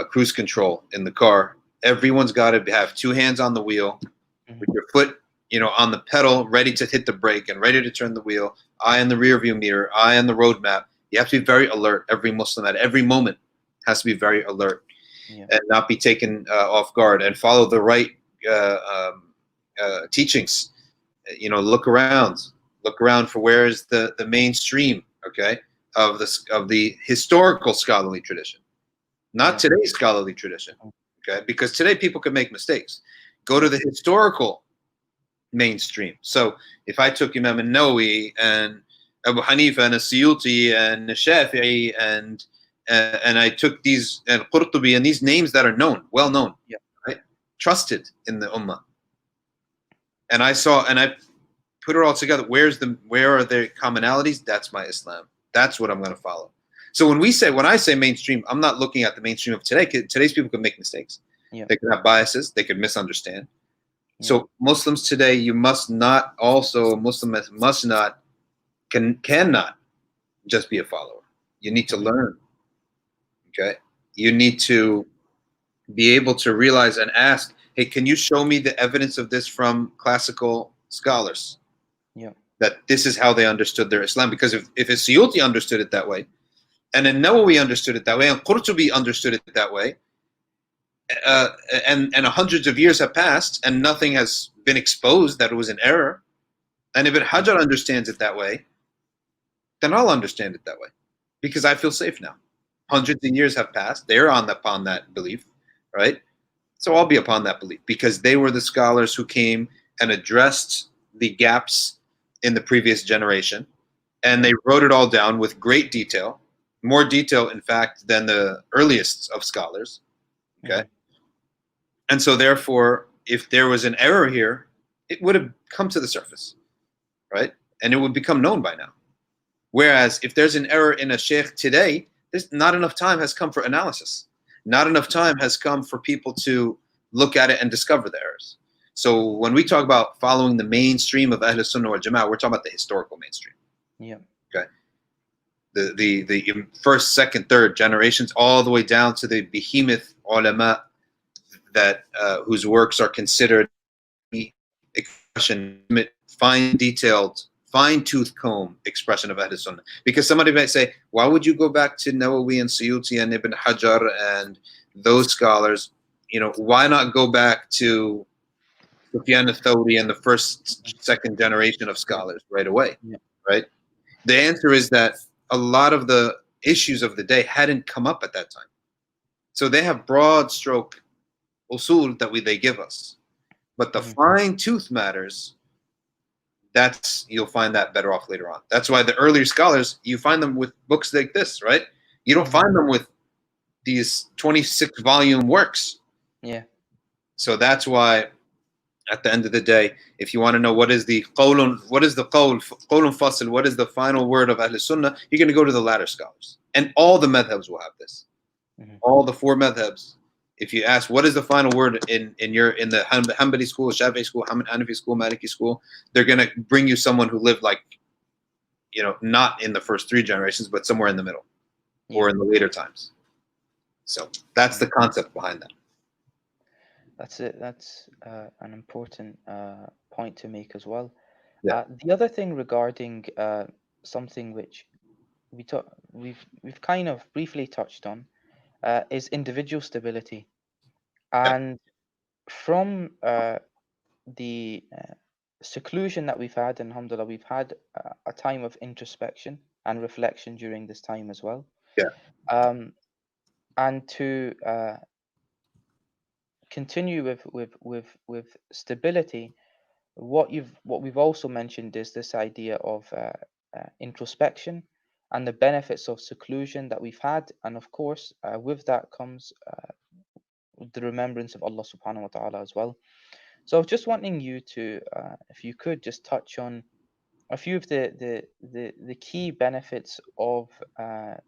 cruise control in the car. Everyone's got to have two hands on the wheel, with your foot, on the pedal, ready to hit the brake and ready to turn the wheel, eye on the rear view mirror, eye on the road map. You have to be very alert. Every Muslim at every moment has to be very alert, Yeah. and not be taken off guard, and follow the right teachings. Look around for where is the mainstream, okay, of the historical scholarly tradition, not Yeah. today's scholarly tradition, okay, because today people can make mistakes. Go to Yeah. the historical mainstream. So if I took Imam al-Nawawi and Abu Hanifa and Suyuti and Shafi'i and I took these and Qurtubi and these names that are known, well known, Yeah. right, trusted in the ummah, and I put it all together. Where are their commonalities? That's my Islam. That's what I'm going to follow. So when I say mainstream, I'm not looking at the mainstream of today. Today's people can make mistakes. Yeah. They can have biases. They can misunderstand. Yeah. So Muslims today, Muslims must not, cannot just be a follower. You need to learn. Okay. You need to be able to realize and ask, hey, can you show me the evidence of this from classical scholars? Yeah. That this is how they understood their Islam. Because if Suyuti understood it that way, and then Nawawi understood it that way, and Qurtubi understood it that way, and hundreds of years have passed, and nothing has been exposed that it was an error, and if Hajar understands it that way, then I'll understand it that way, because I feel safe now. Hundreds of years have passed. They're upon that belief, right? So I'll be upon that belief because they were the scholars who came and addressed the gaps in the previous generation, and Yeah. they wrote it all down with great detail, more detail, in fact, than the earliest of scholars. Okay, Hmm. and so therefore, if there was an error here, it would have come to the surface, right? And it would become known by now. Whereas if there's an error in a sheikh today, there's not enough time has come for analysis. Not enough time has come for people to look at it and discover the errors. So when we talk about following the mainstream of Ahl Sunnah wal Jama'ah, we're talking about the historical mainstream. Yeah. Okay, the first, second, third generations, all the way down to the behemoth ulama that whose works are considered expression, fine detailed, fine tooth comb expression of Ahl Sunnah. Because somebody might say, why would you go back to Nawawi and Suyuti and Ibn Hajar and those scholars? You know, why not go back to Sufyan al-Thawri and the first, second generation of scholars right away, Yeah. right? The answer is that a lot of the issues of the day hadn't come up at that time. So they have broad stroke usul that they give us. But the Hmm. fine tooth matters, that's you'll find that better off later on. That's why the earlier scholars, you find them with books like this, right? You don't Hmm. find them with these 26 volume works. Yeah. So that's why at the end of the day, if you want to know what is the qawlun, what is the qawlun fasl, what is the final word of Ahl Sunnah, you're going to go to the latter scholars. And all the madhabs will have this. Hmm. All the four madhabs. If you ask what is the final word in the Hanbali school, Shafi'i school, Hanafi school, Maliki school, they're going to bring you someone who lived like, you know, not in the first three generations, but somewhere in the middle Yeah. or in the later times. So that's the Mm. concept behind that. That's it. That's an important point to make as well. Yeah. The other thing regarding something which we've kind of briefly touched on is individual stability, Yeah. and from the seclusion that we've had, and alhamdulillah, we've had a time of introspection and reflection during this time as well. Yeah. Um, and to continue with stability, what we've also mentioned is this idea of introspection and the benefits of seclusion that we've had, and of course, with that comes the remembrance of Allah Subhanahu wa Taala as well. So, I was just wanting you to, if you could, just touch on a few of the key benefits of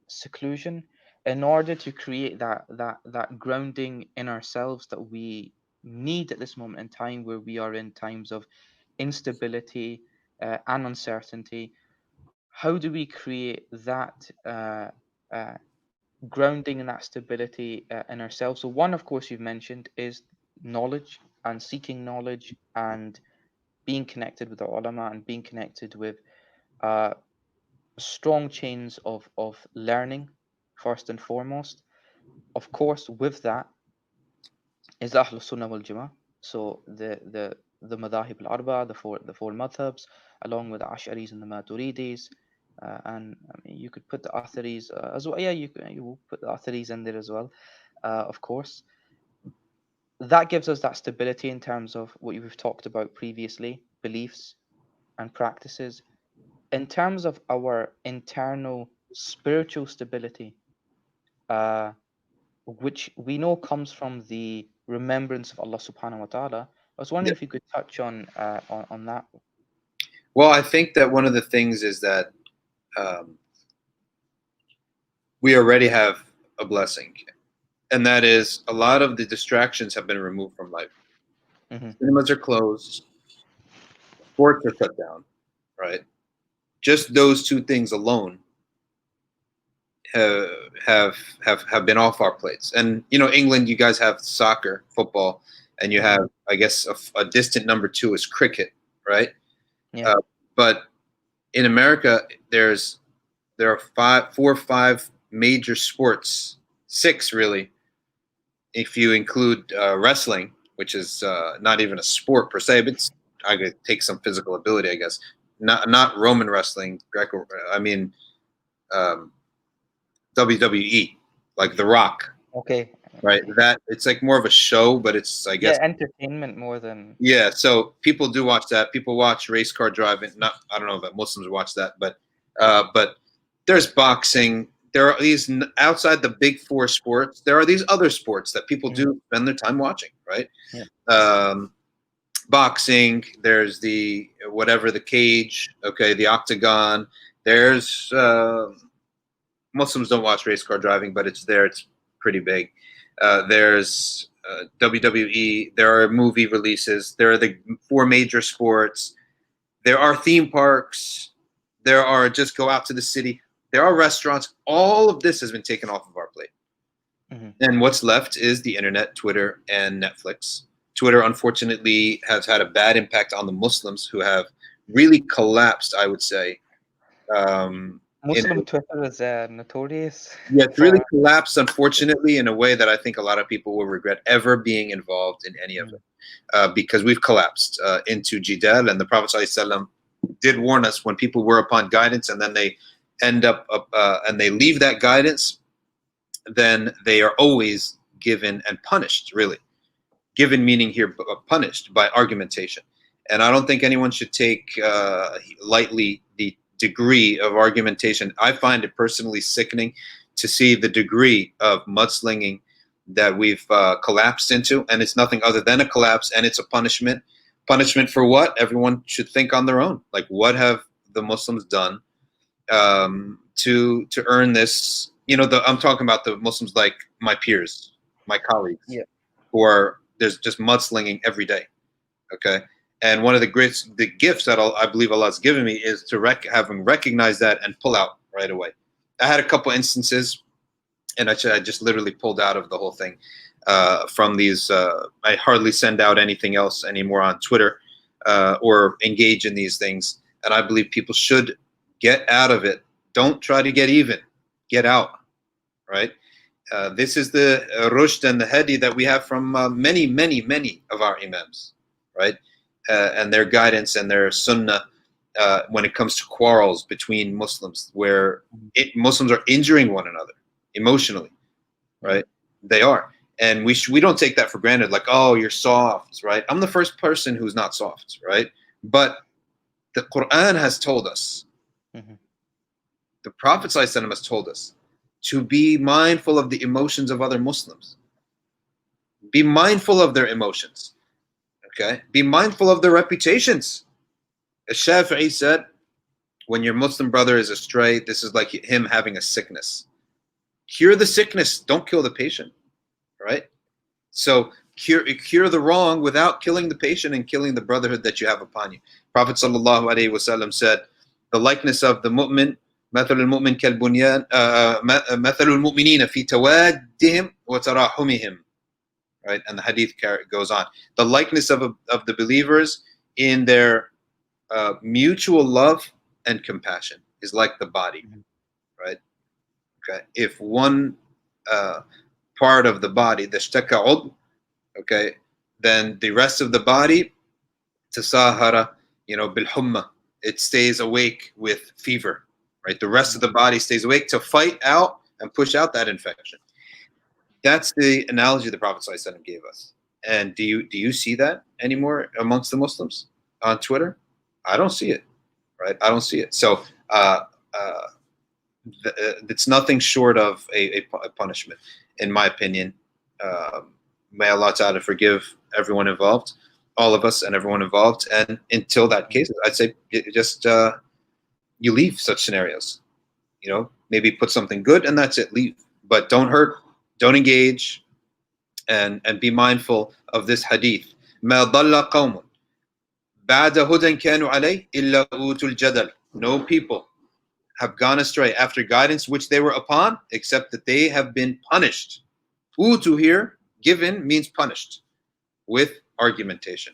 seclusion in order to create that grounding in ourselves that we need at this moment in time, where we are in times of instability and uncertainty. How do we create that uh, grounding and that stability in ourselves? So one, of course, you've mentioned is knowledge and seeking knowledge and being connected with the ulama and being connected with uh, strong chains of learning, first and foremost. Of course, with that is Ahlul Sunnah wal Jama'ah. So the Madahib al Arba, the four madhabs, along with the Ash'aris and the Maturidis. And I mean, you could put the Atharis as well. Yeah, you will put the Atharis in there as well, of course. That gives us that stability in terms of what we've talked about previously, beliefs and practices. In terms of our internal spiritual stability, uh, which we know comes from the remembrance of Allah subhanahu wa ta'ala. I was wondering Yeah. if you could touch on that. Well, I think that one of the things is that um, we already have a blessing, and that is a lot of the distractions have been removed from life. Hmm. Cinemas are closed, sports are shut down, right? Just those two things alone have have been off our plates. And you know, England, you guys have soccer, football, and you Hmm. have, I guess, a distant number two is cricket, right? Yeah. Uh, but in America, there are four or five major sports, six really, if you include wrestling, which is not even a sport per se, but I could take some physical ability, I guess. Not Roman wrestling, Greco. I mean um, WWE. like The Rock, Okay. right? That it's like more of a show, but it's, I Yeah, guess, entertainment more than. yeah. So people do watch that. People watch race car driving. Not, I don't know if Muslims watch that, but there's boxing. There are these outside the big four sports. There are these other sports that people Mhm. do spend their time watching, right? Yeah. Um, Boxing. There's the whatever, the cage. Okay, the octagon. There's Muslims don't watch race car driving, but it's there. It's pretty big. There's WWE. There are movie releases. There are the four major sports. There are theme parks. There are just go out to the city. There are restaurants. All of this has been taken off of our plate. Mhm. And what's left is the internet, Twitter, and Netflix. Twitter, unfortunately, has had a bad impact on the Muslims who have really collapsed, I would say. In Muslim Twitter is notorious Yeah, it's really for. collapsed, unfortunately, in a way that I think a lot of people will regret ever being involved in any of Mhm. it, because we've collapsed into jidal, and the Prophet ﷺ did warn us when people were upon guidance and then they end up and they leave that guidance, then they are always given and punished, really. Given meaning here, punished by argumentation. And I don't think anyone should take lightly the degree of argumentation. I find it personally sickening to see the degree of mudslinging that we've collapsed into. And it's nothing other than a collapse, and it's a punishment. Punishment for what? Everyone should think on their own. Like, what have the Muslims done to earn this? I'm talking about the Muslims like my peers, my colleagues, Yeah. who are there's just mudslinging every day. Okay, and one of the gifts that I believe Allah's given me is to having recognized that and pull out right away. I had a couple instances, and I just literally pulled out of the whole thing from these. I hardly send out anything else anymore on Twitter or engage in these things, and I believe people should get out of it. Don't try to get even. Get out. Right. This is the rushd and the hadi that we have from many, many, many of our imams, right? And their guidance and their sunnah when it comes to quarrels between Muslims, where Muslims are injuring one another emotionally, Yeah. right? They are. And we don't take that for granted, like, oh, you're soft, right? I'm the first person who's not soft, right? But the Quran has told us, Mhm. the Prophet ﷺ has told us to be mindful of the emotions of other Muslims. Be mindful of their emotions. Okay? Be mindful of their reputations. As Shafi'i said, when your Muslim brother is astray, this is like him having a sickness. Cure the sickness, don't kill the patient. Right? So cure the wrong without killing the patient and killing the brotherhood that you have upon you. Prophet ﷺ said, the likeness of the mu'min, مثل المؤمن كالبنيان مثل المؤمنين في توادهم وتراحمهم. Right, and the hadith goes on. The likeness of the believers in their mutual love and compassion is like the body. Mhm. Right. Okay. If one part of the body, the ishtaka ud, okay, then the rest of the body, tasahara, bilhumma, it stays awake with fever, right? The rest of the body stays awake to fight out and push out that infection. That's the analogy the Prophet ﷺ gave us. And do you see that anymore amongst the Muslims on Twitter? I don't see it, right? I don't see it. So uh, it's nothing short of a punishment, in my opinion. May Allah Ta'ala forgive everyone involved, all of us and everyone involved. And until that case, I'd say just you leave such scenarios. Maybe put something good and that's it. Leave, but don't hurt, don't engage, and be mindful of this hadith. ما ضل قوم بعد هدى كانوا عليه إلا أوتوا الجدل. No people have gone astray after guidance which they were upon, except that they have been punished. Utu here, given, means punished with argumentation.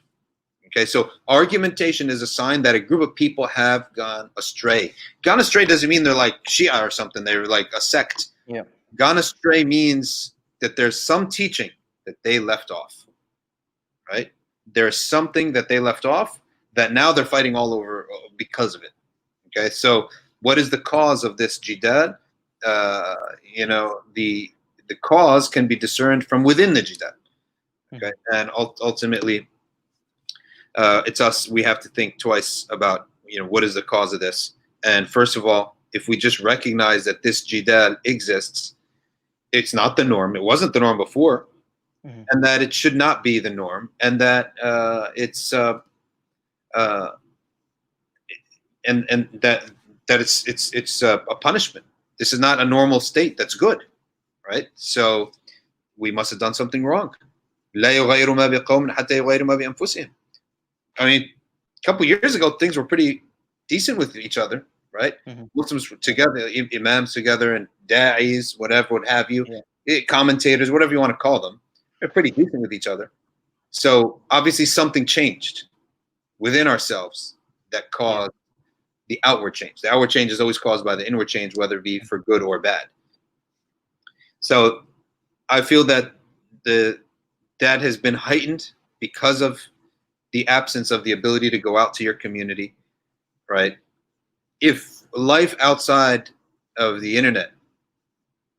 Okay, so argumentation is a sign that a group of people have gone astray. Gone astray doesn't mean they're like Shia or something, they're like a sect. Yeah. Gone astray means that there's some teaching that they left off, right? There's something that they left off that now they're fighting all over because of it. Okay, so what is the cause of this jidad? The the cause can be discerned from within the jidal. Okay, Mhm. and ultimately, it's us. We have to think twice about what is the cause of this. And first of all, if we just recognize that this jidal exists, it's not the norm. It wasn't the norm before, Mhm. and that it should not be the norm, and that uh, and that it's a punishment. This is not a normal state. That's good, right? So we must have done something wrong. لا يغيروا ما بقوم حتى يغيروا ما بأنفسهم. I mean, a couple years ago, things were pretty decent with each other, right? Mhm. Muslims were Yeah. together, imams together, and da'is, whatever, what have you, Yeah. commentators, whatever you want to call them. They're pretty decent with each other. So obviously, something changed within ourselves that Yeah. caused the outward change. The outward change is always caused by the inward change, whether it be for good or bad. So I feel that that has been heightened because of the absence of the ability to go out to your community, right? If life outside of the internet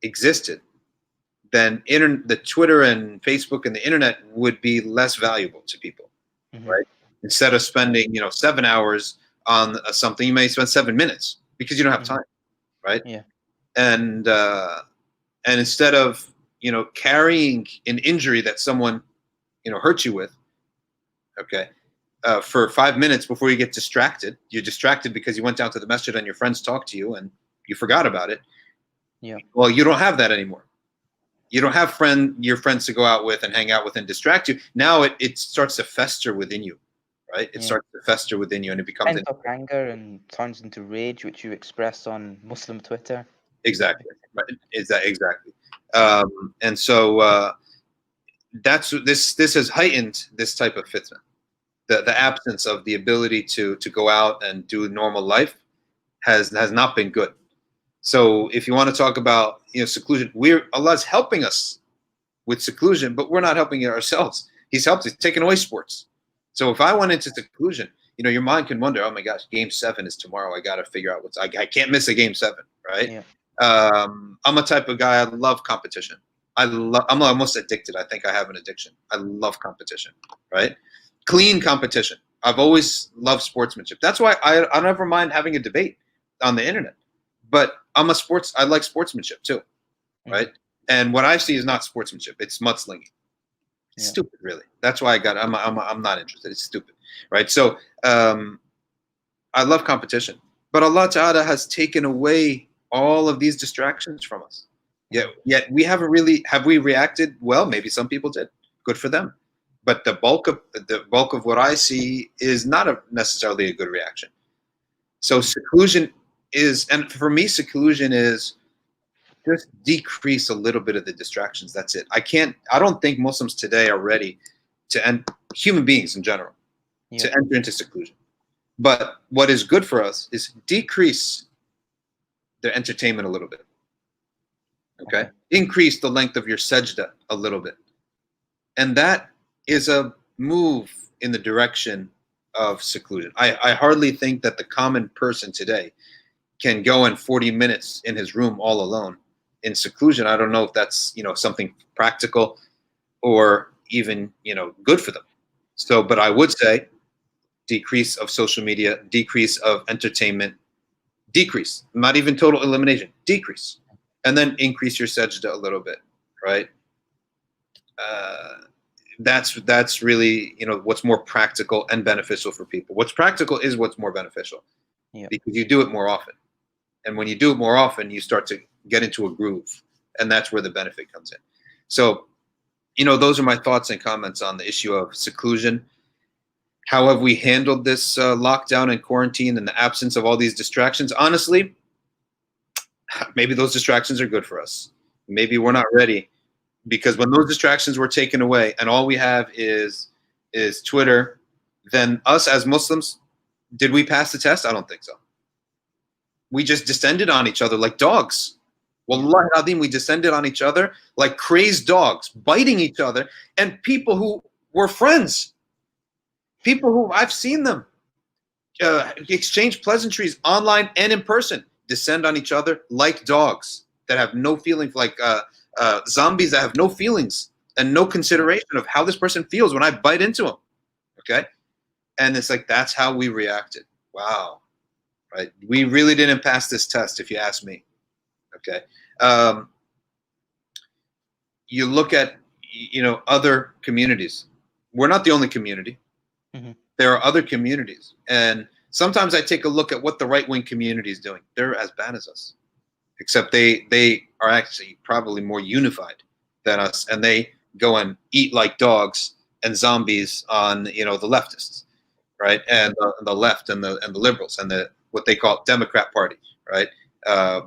existed, then the Twitter and Facebook and the internet would be less valuable to people, Mhm. right? Instead of Yeah. spending 7 hours on something, you may spend 7 minutes because you don't have Mhm. time, right? Yeah. And and instead of carrying an injury that someone hurt you with, okay, for 5 minutes before you get distracted, you're distracted because you went down to the masjid and your friends talked to you and you forgot about it. Yeah. Well, you don't have that anymore. You don't have your friends to go out with and hang out with and distract you. Now it starts to fester within you, right? It Yeah. starts to fester within you and it becomes Pent up anger and turns into rage, which you express on Muslim Twitter. exactly right. Is that exactly? And so that's this has heightened this type of fitna. The absence of the ability to go out and do normal life has not been good. So if you want to talk about seclusion, Allah's helping us with seclusion, but we're not helping it ourselves. He's helped us, taking away sports. So if I went into seclusion, your mind can wonder, oh my gosh, game 7 is tomorrow. I got to figure out I can't miss a game 7, right? Yeah. I'm a type of guy, I love competition. I'm almost addicted. I think I have an addiction. I love competition, right? Clean competition. I've always loved sportsmanship. That's why I never mind having a debate on the internet. But I like sportsmanship too, Mhm. right? And what I see is not sportsmanship. It's mudslinging. It's Yeah. stupid, really. That's why I'm not interested. It's stupid, right? So I love competition, but Allah Ta'ala has taken away all of these distractions from us. Yet, Mhm. yet we haven't really have we reacted well? Maybe some people did. Good for them. But the bulk of what I see is not necessarily a good reaction. So Mhm. seclusion and for me, seclusion is just decrease a little bit of the distractions. That's it. I don't think Muslims today are ready to end human beings in general Yeah. to enter into seclusion. But what is good for us is decrease the entertainment a little bit. Okay, Okay. increase the length of your sajda a little bit, and that is a move in the direction of seclusion. I hardly think that the common person today can go in 40 minutes in his room all alone in seclusion. I don't know if that's something practical or even good for them. So, but I would say decrease of social media, decrease of entertainment, decrease, not even total elimination, decrease, and then increase your sajda a little bit, right? Uh, that's really what's more practical and beneficial for people. What's practical is what's more beneficial Yeah. because you do it more often, and when you do it more often, you start to get into a groove, and that's where the benefit comes in. So those are my thoughts and comments on the issue of seclusion. How have we handled this lockdown and quarantine in the absence of all these distractions? Honestly, maybe those distractions are good for us. Maybe we're Yeah. not ready because when those distractions were taken away and all we have is Twitter, then us as Muslims, did we pass the test? I don't think so. We just descended on each other like dogs. Yeah. Wallahi adim, we descended on each other like crazed dogs, biting each other, and people who were friends, people who I've seen them exchange pleasantries online and in person, descend on each other like dogs that have no feeling, like zombies that have no feelings and no consideration of how this person feels when I bite into them. Okay, and it's like that's how we reacted. Wow, right? We really didn't pass this test, if you ask me. Okay, um, you look at other communities. We're not the only community. Hmm. There are other communities, and sometimes I take a look at what the right wing community is doing. They're as bad as us, except they are actually probably more unified than us, and they go and eat like dogs and zombies on the leftists, right, and the left and the liberals and the what they call Democrat Party, right.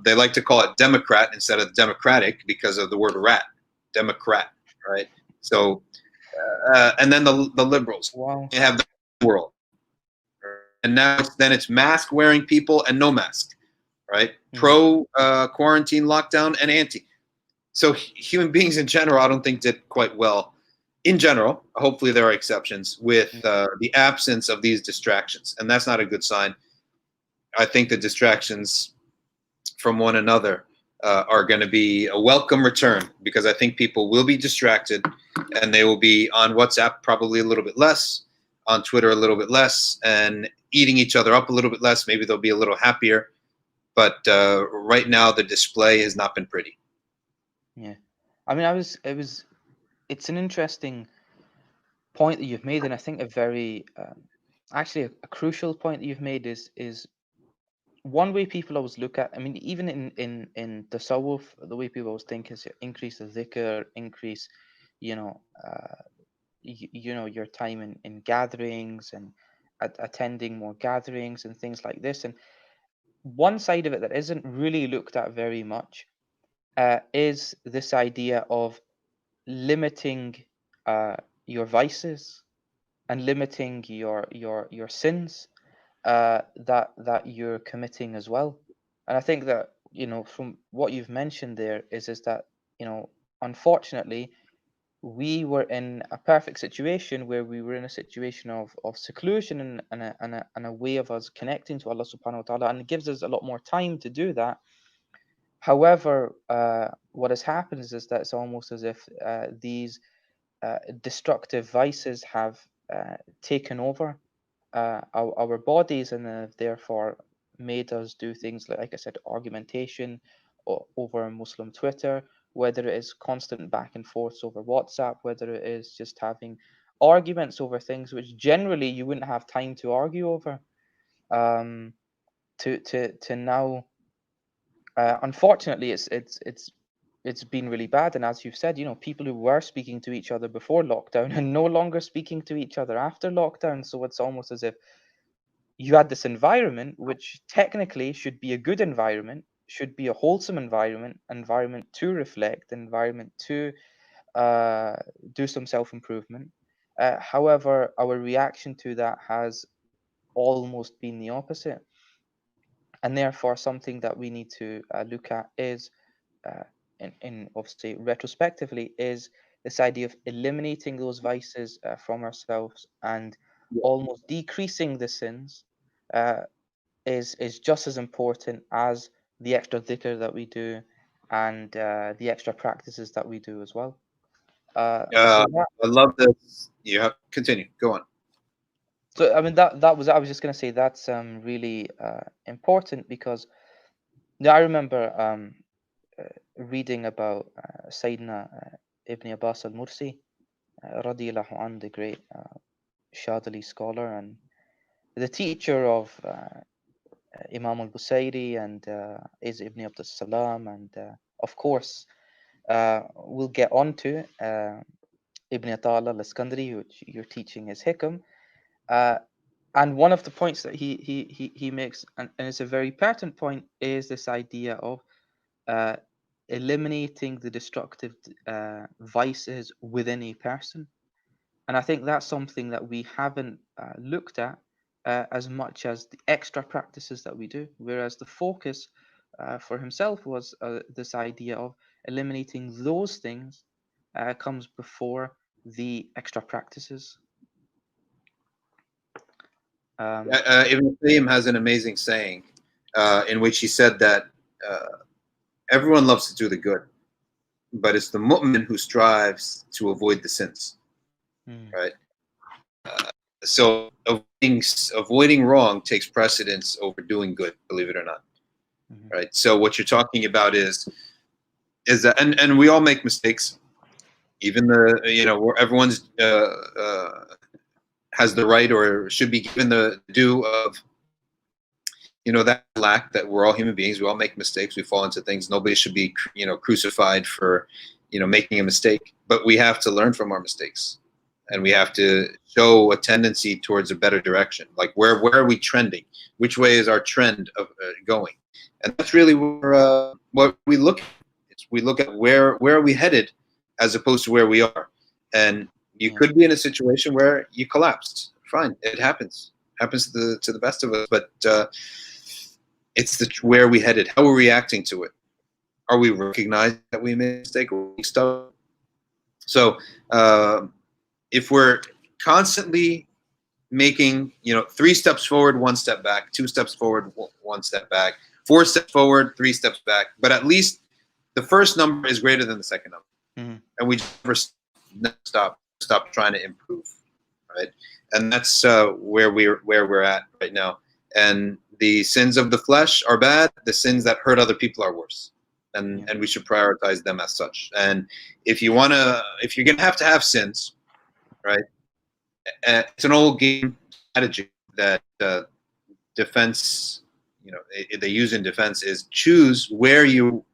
They like to call it Democrat instead of Democratic because of the word rat, Democrat, right. So and then the liberals, Wow. they have the world, and now it's mask wearing people and no mask, right? Hmm. Pro quarantine lockdown and anti. So human beings in general, I don't think did quite well. In general, hopefully there are exceptions with the absence of these distractions, and that's not a good sign. I think the distractions from one another are going to be a welcome return because I think people will be distracted and they will be on WhatsApp probably a little bit less, on Twitter a little bit less, and eating each other up a little bit less. Maybe they'll be a little happier. But right now, the display has not been pretty. Yeah. I mean, it's an interesting point that you've made, and I think a very, actually, a crucial point that you've made is one way people always look at. I mean, even in tasawwuf, the way people always think is increase the dhikr, increase, you know, your time in gatherings and attending more gatherings and things like this. And one side of it that isn't really looked at very much is this idea of limiting uh, your vices and limiting your sins that you're committing as well. And I think that from what you've mentioned there is that unfortunately we were in a perfect situation where we were in a situation of seclusion and a way of us connecting to Allah subhanahu wa ta'ala, and it gives us a lot more time to do that. However, what has happened is that it's almost as if these destructive vices have taken over our bodies and have therefore made us do things like I said, argumentation over Muslim Twitter, whether it is constant back and forth over WhatsApp, whether it is just having arguments over things which generally you wouldn't have time to argue over. Um, to now, unfortunately, it's been really bad. And as you've said, people who were speaking to each other before lockdown are no longer speaking to each other after lockdown. So it's almost as if you had this environment which technically should be a good environment, should be a wholesome environment to reflect, environment to uh, do some self-improvement. However, our reaction to that has almost been the opposite, and therefore something that we need to look at is uh, in obviously retrospectively is this idea of eliminating those vices from ourselves and almost decreasing the sins uh, is just as important as the extra dhikr that we do and the extra practices that we do as well. Uh, So that, I love this. You have continue. Go on. so I mean that was I was just going to say that's really important because yeah, I remember uh, reading about Sayyidina Ibn Abbas al-Mursi, radiyallahu an, the great Shadali scholar and the teacher of Imam al-Busayri and is Ibn Abd salam and of course we'll get on to Ibn Atala al-Iskandari, which you're teaching is Hikam. Uh, and one of the points that he makes, and it's a very pertinent point, is this idea of uh, eliminating the destructive vices within a person. And I think that's something that we haven't looked at as much as the extra practices that we do. Whereas the focus for himself was this idea of eliminating those things comes before the extra practices. Um, Ibn Qayyim has an amazing saying in which he said that uh, everyone loves to do the good, but it's the mu'min who strives to avoid the sins, Mm, right? So avoiding wrong takes precedence over doing good, believe it or not, mhm, right? So what you're talking about is that, and we all make mistakes. Even where everyone's has the right or should be given the due of that lack, that we're all human beings. We all make mistakes. We fall into things. Nobody should be crucified for making a mistake. But we have to learn from our mistakes, and we mhm, have to show a tendency towards a better direction. Like where are we trending? Which way is our trend of going? And that's really what we look at. We look at where are we headed, as opposed to where we are. And you yeah, could be in a situation where you collapsed. Fine, it happens. Happens to the best of us. But it's where are we headed? How are we reacting to it? Are we recognizing that we made a mistake or stuff? So uh, if we're constantly making 3 steps forward, 1 step back, 2 steps forward, 1 step back, 4 steps forward, 3 steps back, but at least the first number is greater than the second number, mhm, and we just never stop trying to improve, right? And that's where we're at right now. And the sins of the flesh are bad. The sins that hurt other people are worse, and yeah, and we should prioritize them as such. And if you're gonna have to have sins, right? It's an old game strategy that defense, they use in defense, is choose where you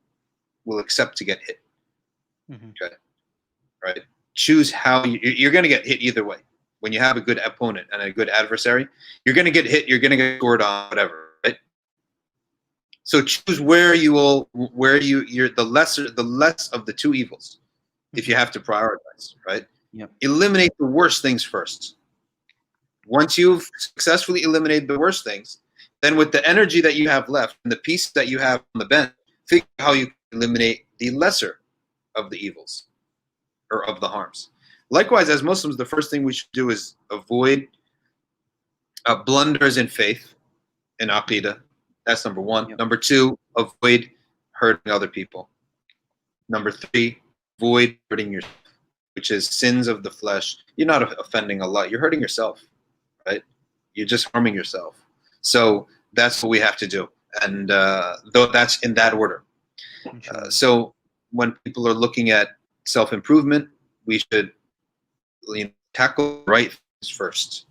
will accept to get hit. mhm, Okay, right? Choose how you're going to get hit either way. When you have a good opponent and a good adversary, you're going to get hit. You're going to get scored on, whatever, right? So choose you're the less of the two evils. If you mhm, have to prioritize, right? yep, Eliminate the worst things first. Once you've successfully eliminated the worst things, then with the energy that you have left and the pieces that you have on the bench, figure out how you can eliminate the lesser of the evils or of the harms. Likewise, as Muslims, the first thing we should do is avoid blunders in faith and aqidah. That's number one. yep, Number two, avoid hurting other people. Number three, avoid hurting yourself, which is sins of the flesh. You're not offending Allah, you're hurting yourself, right? You're just harming yourself. So that's what we have to do. And though that's in that order. inshallah. So when people are looking at self improvement, we should tackle the right things first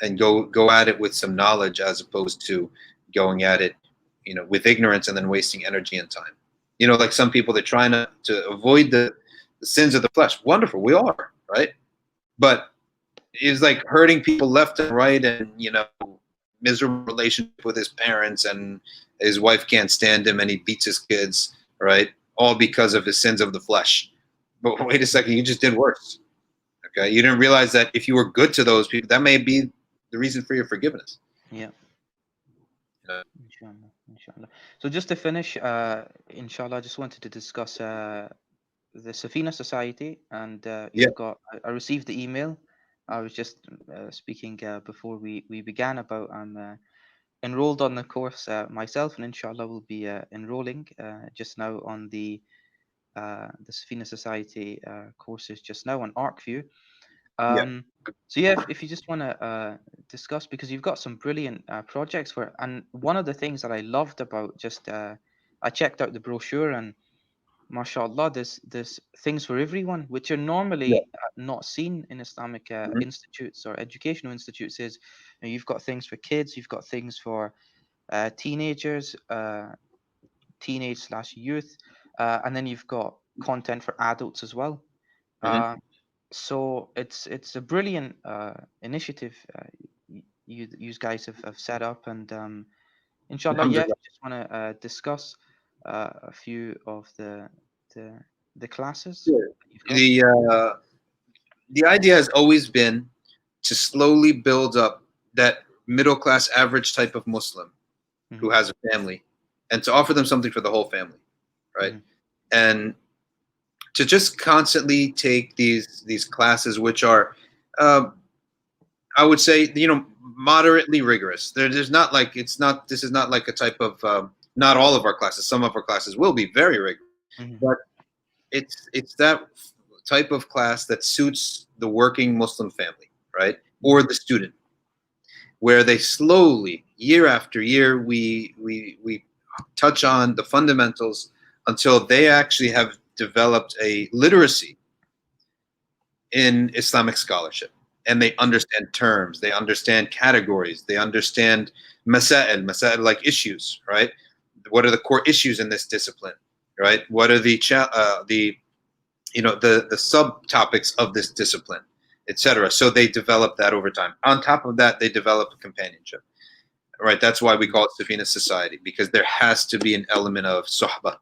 and go at it with some knowledge, as opposed to going at it with ignorance and then wasting energy and time. Like some people, they're trying to avoid the sins of the flesh. Wonderful, we all are, right? But it's like hurting people left and right, and miserable relationship with his parents, and his wife can't stand him and he beats his kids, right? All because of his sins of the flesh. But wait a second, you just did worse. Okay, you didn't realize that if you were good to those people, that may be the reason for your forgiveness. Yeah, You know? inshallah, inshallah. So just to finish, inshallah, I just wanted to discuss the Safina Society, and Yeah, I received the email. I was just speaking before we began about I'm enrolled on the course myself, and inshallah will be enrolling just now on the Safina Society courses just now on ArcView. yeah, So yeah, if you just want to discuss, because you've got some brilliant projects for, and one of the things that I loved about just I checked out the brochure, and mashallah, there's things for everyone, which are yeah. normally not seen in Islamic Mhm, institutes or educational institutes. Is you've got things for kids, you've got things for teenagers, teenage slash youth, and then you've got content for adults as well. mhm. Uh, so it's a brilliant initiative you guys have set up, and inshallah, yeah, if Alhamdulillah. you just want to discuss a few of the the classes Sure. that you've got. The idea has always been to slowly build up that middle class average type of Muslim who Hmm, has a family, and to offer them something for the whole family, right? hmm, And to just constantly take these classes, which are, uh, I would say, moderately rigorous. There's not like it's not. This is not like a type of. Not all of our classes. Some of our classes will be very rigorous, hmm, but it's that type of class that suits the working Muslim family, right, or the student, where they slowly, year after year, we touch on the fundamentals until they actually have developed a literacy in Islamic scholarship, and they understand terms, they understand categories, they understand masail like issues, right? What are the core issues in this discipline, right? What are the the subtopics of this discipline, etc. So they develop that over time. On top of that, they develop a companionship, right? That's why we call it Safina society, because there has to be an element of suhbah.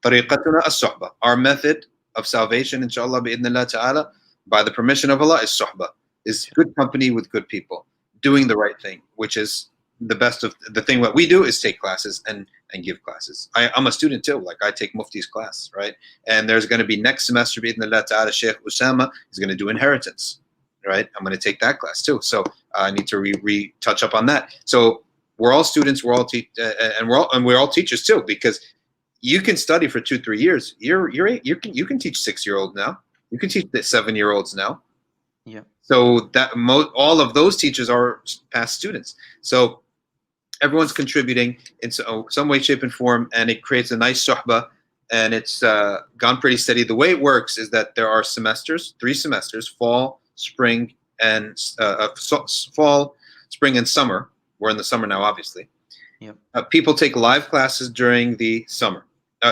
طريقتنا الصحبة. Our method of salvation, inshallah, bi'idhnillah ta'ala, by the permission of Allah, is suhbah, is good company with good people, doing the right thing, which is the best of the thing. What we do is take classes and give classes. I'm a student too. Like I take Mufti's class, right? And there's going to be next semester, bi'idhnillah ta'ala, Sheikh Usama is going to do inheritance, right? I'm going to take that class too. So I need to touch up on that. So we're all students, we're all and we're all teachers too, because you can study for 2-3 years. You can teach 6-year-old now. You can teach the 7-year-olds now. Yeah. So that all of those teachers are past students. So everyone's contributing in some way, shape, and form, and it creates a nice suhbah, and it's gone pretty steady. The way it works is that there are semesters, 3 semesters: fall, spring, and fall, spring, and summer. We're in the summer now, obviously. Yep. People take live classes during the summer,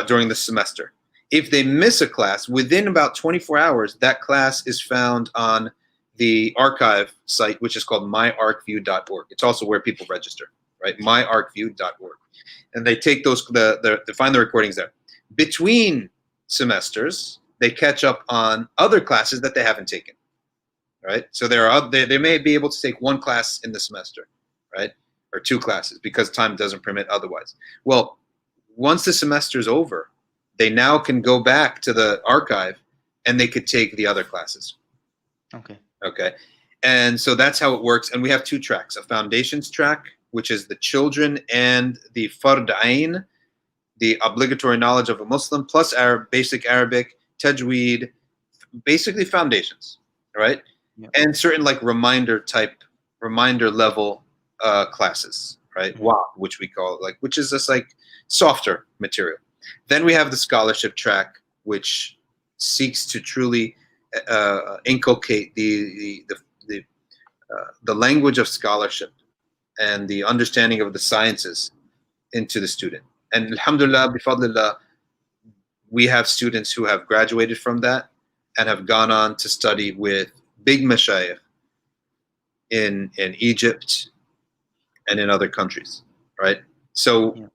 during the semester. If they miss a class, within about 24 hours, that class is found on the archive site, which is called myarchview.org. It's also where people register, right? myarchview.org. And they take those, they find the recordings there. Between semesters, they catch up on other classes that they haven't taken, right? So they may be able to take 1 class in the semester, right? Or 2 classes, because time doesn't permit otherwise. Well, once the semester is over, they now can go back to the archive and they could take the other classes. Okay. And so that's how it works. And we have 2 tracks: a foundations track, which is the children and the fard ain, the obligatory knowledge of a Muslim, plus basic Arabic, tajweed, basically foundations, right? Yeah. And certain like reminder level classes, right? Mhm. Which we call it, like, which is just like softer material. Then we have the scholarship track, which seeks to truly inculcate the language of scholarship and the understanding of the sciences into the student. And alhamdulillah, bifadlillah, we have students who have graduated from that and have gone on to study with big mashayikh in Egypt and in other countries, right? So Yeah.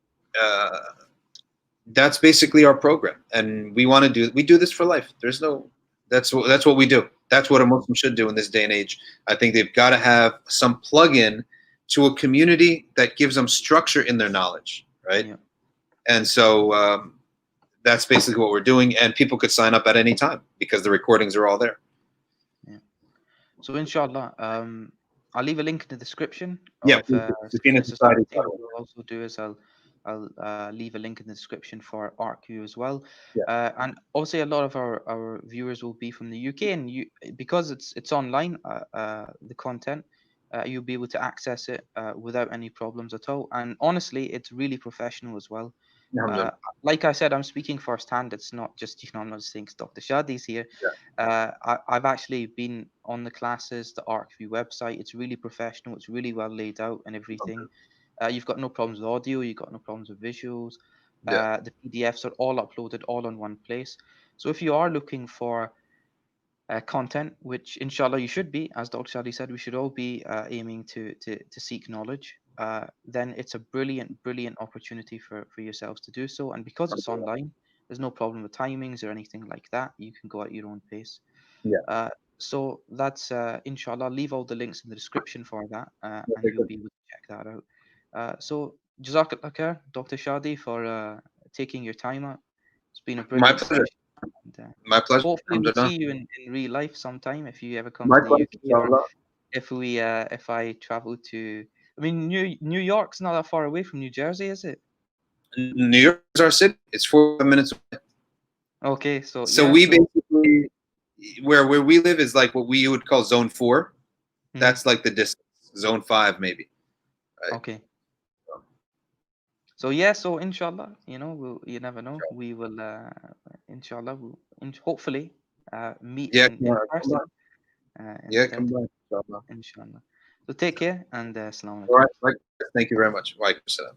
That's basically our program, and we do this for life. There's no that's what we do. That's what a Muslim should do in this day and age. I think they've got to have some plug-in to a community that gives them structure in their knowledge, right? Yeah. And so that's basically what we're doing, and people could sign up at any time because the recordings are all there. Yeah. So inshallah, I'll leave a link in the description Yeah, of Safina Safina Society. Society. What we'll also do is I'll leave a link in the description for ArcView as well. Yeah. And obviously a lot of our viewers will be from the UK, and because it's online, the content, you'll be able to access it without any problems at all. And honestly, it's really professional as well. Uh, Alhamdulillah. like I said, I'm speaking firsthand. It's not just, I'm not saying Dr. Shadee's here. Yeah. I've actually been on the classes, the ArcView website. It's really professional. It's really well laid out and everything. You've got no problems with audio. You've got no problems with visuals. Yeah. The PDFs are all uploaded all in one place. So if you are looking for content, which inshallah you should be, as Dr. Shadi said, we should all be aiming to seek knowledge. Then it's a brilliant opportunity for yourselves to do so. And because it's online, there's no problem with timings or anything like that. You can go at your own pace. Yeah. So that's inshallah. I'll leave all the links in the description for that, and Okay, you'll good. be able to check that out. So Jazakallah khair, Dr. Shadi, for taking your time out. It's been a My brilliant pleasure. session. And, My pleasure. hopefully we'll Alhamdulillah. see you in real life sometime if you ever come to the Likewise, UK, or inshallah. if I travel to. I mean, New York's not that far away from New Jersey, is it? New York is our city. It's 45 minutes away. Okay, so So yeah, we so basically, where we live is like what we would call zone 4. mhm, That's like the distance. Zone 5 maybe. Right. okay. So yeah, so inshallah, you never know. We will, inshallah, hopefully, meet Yeah, in come by. person Yeah, come instead, by. Inshallah. inshallah. So take care and assalamu All alaikum. right. Likewise. Thank you very much. Wa alaikum salam.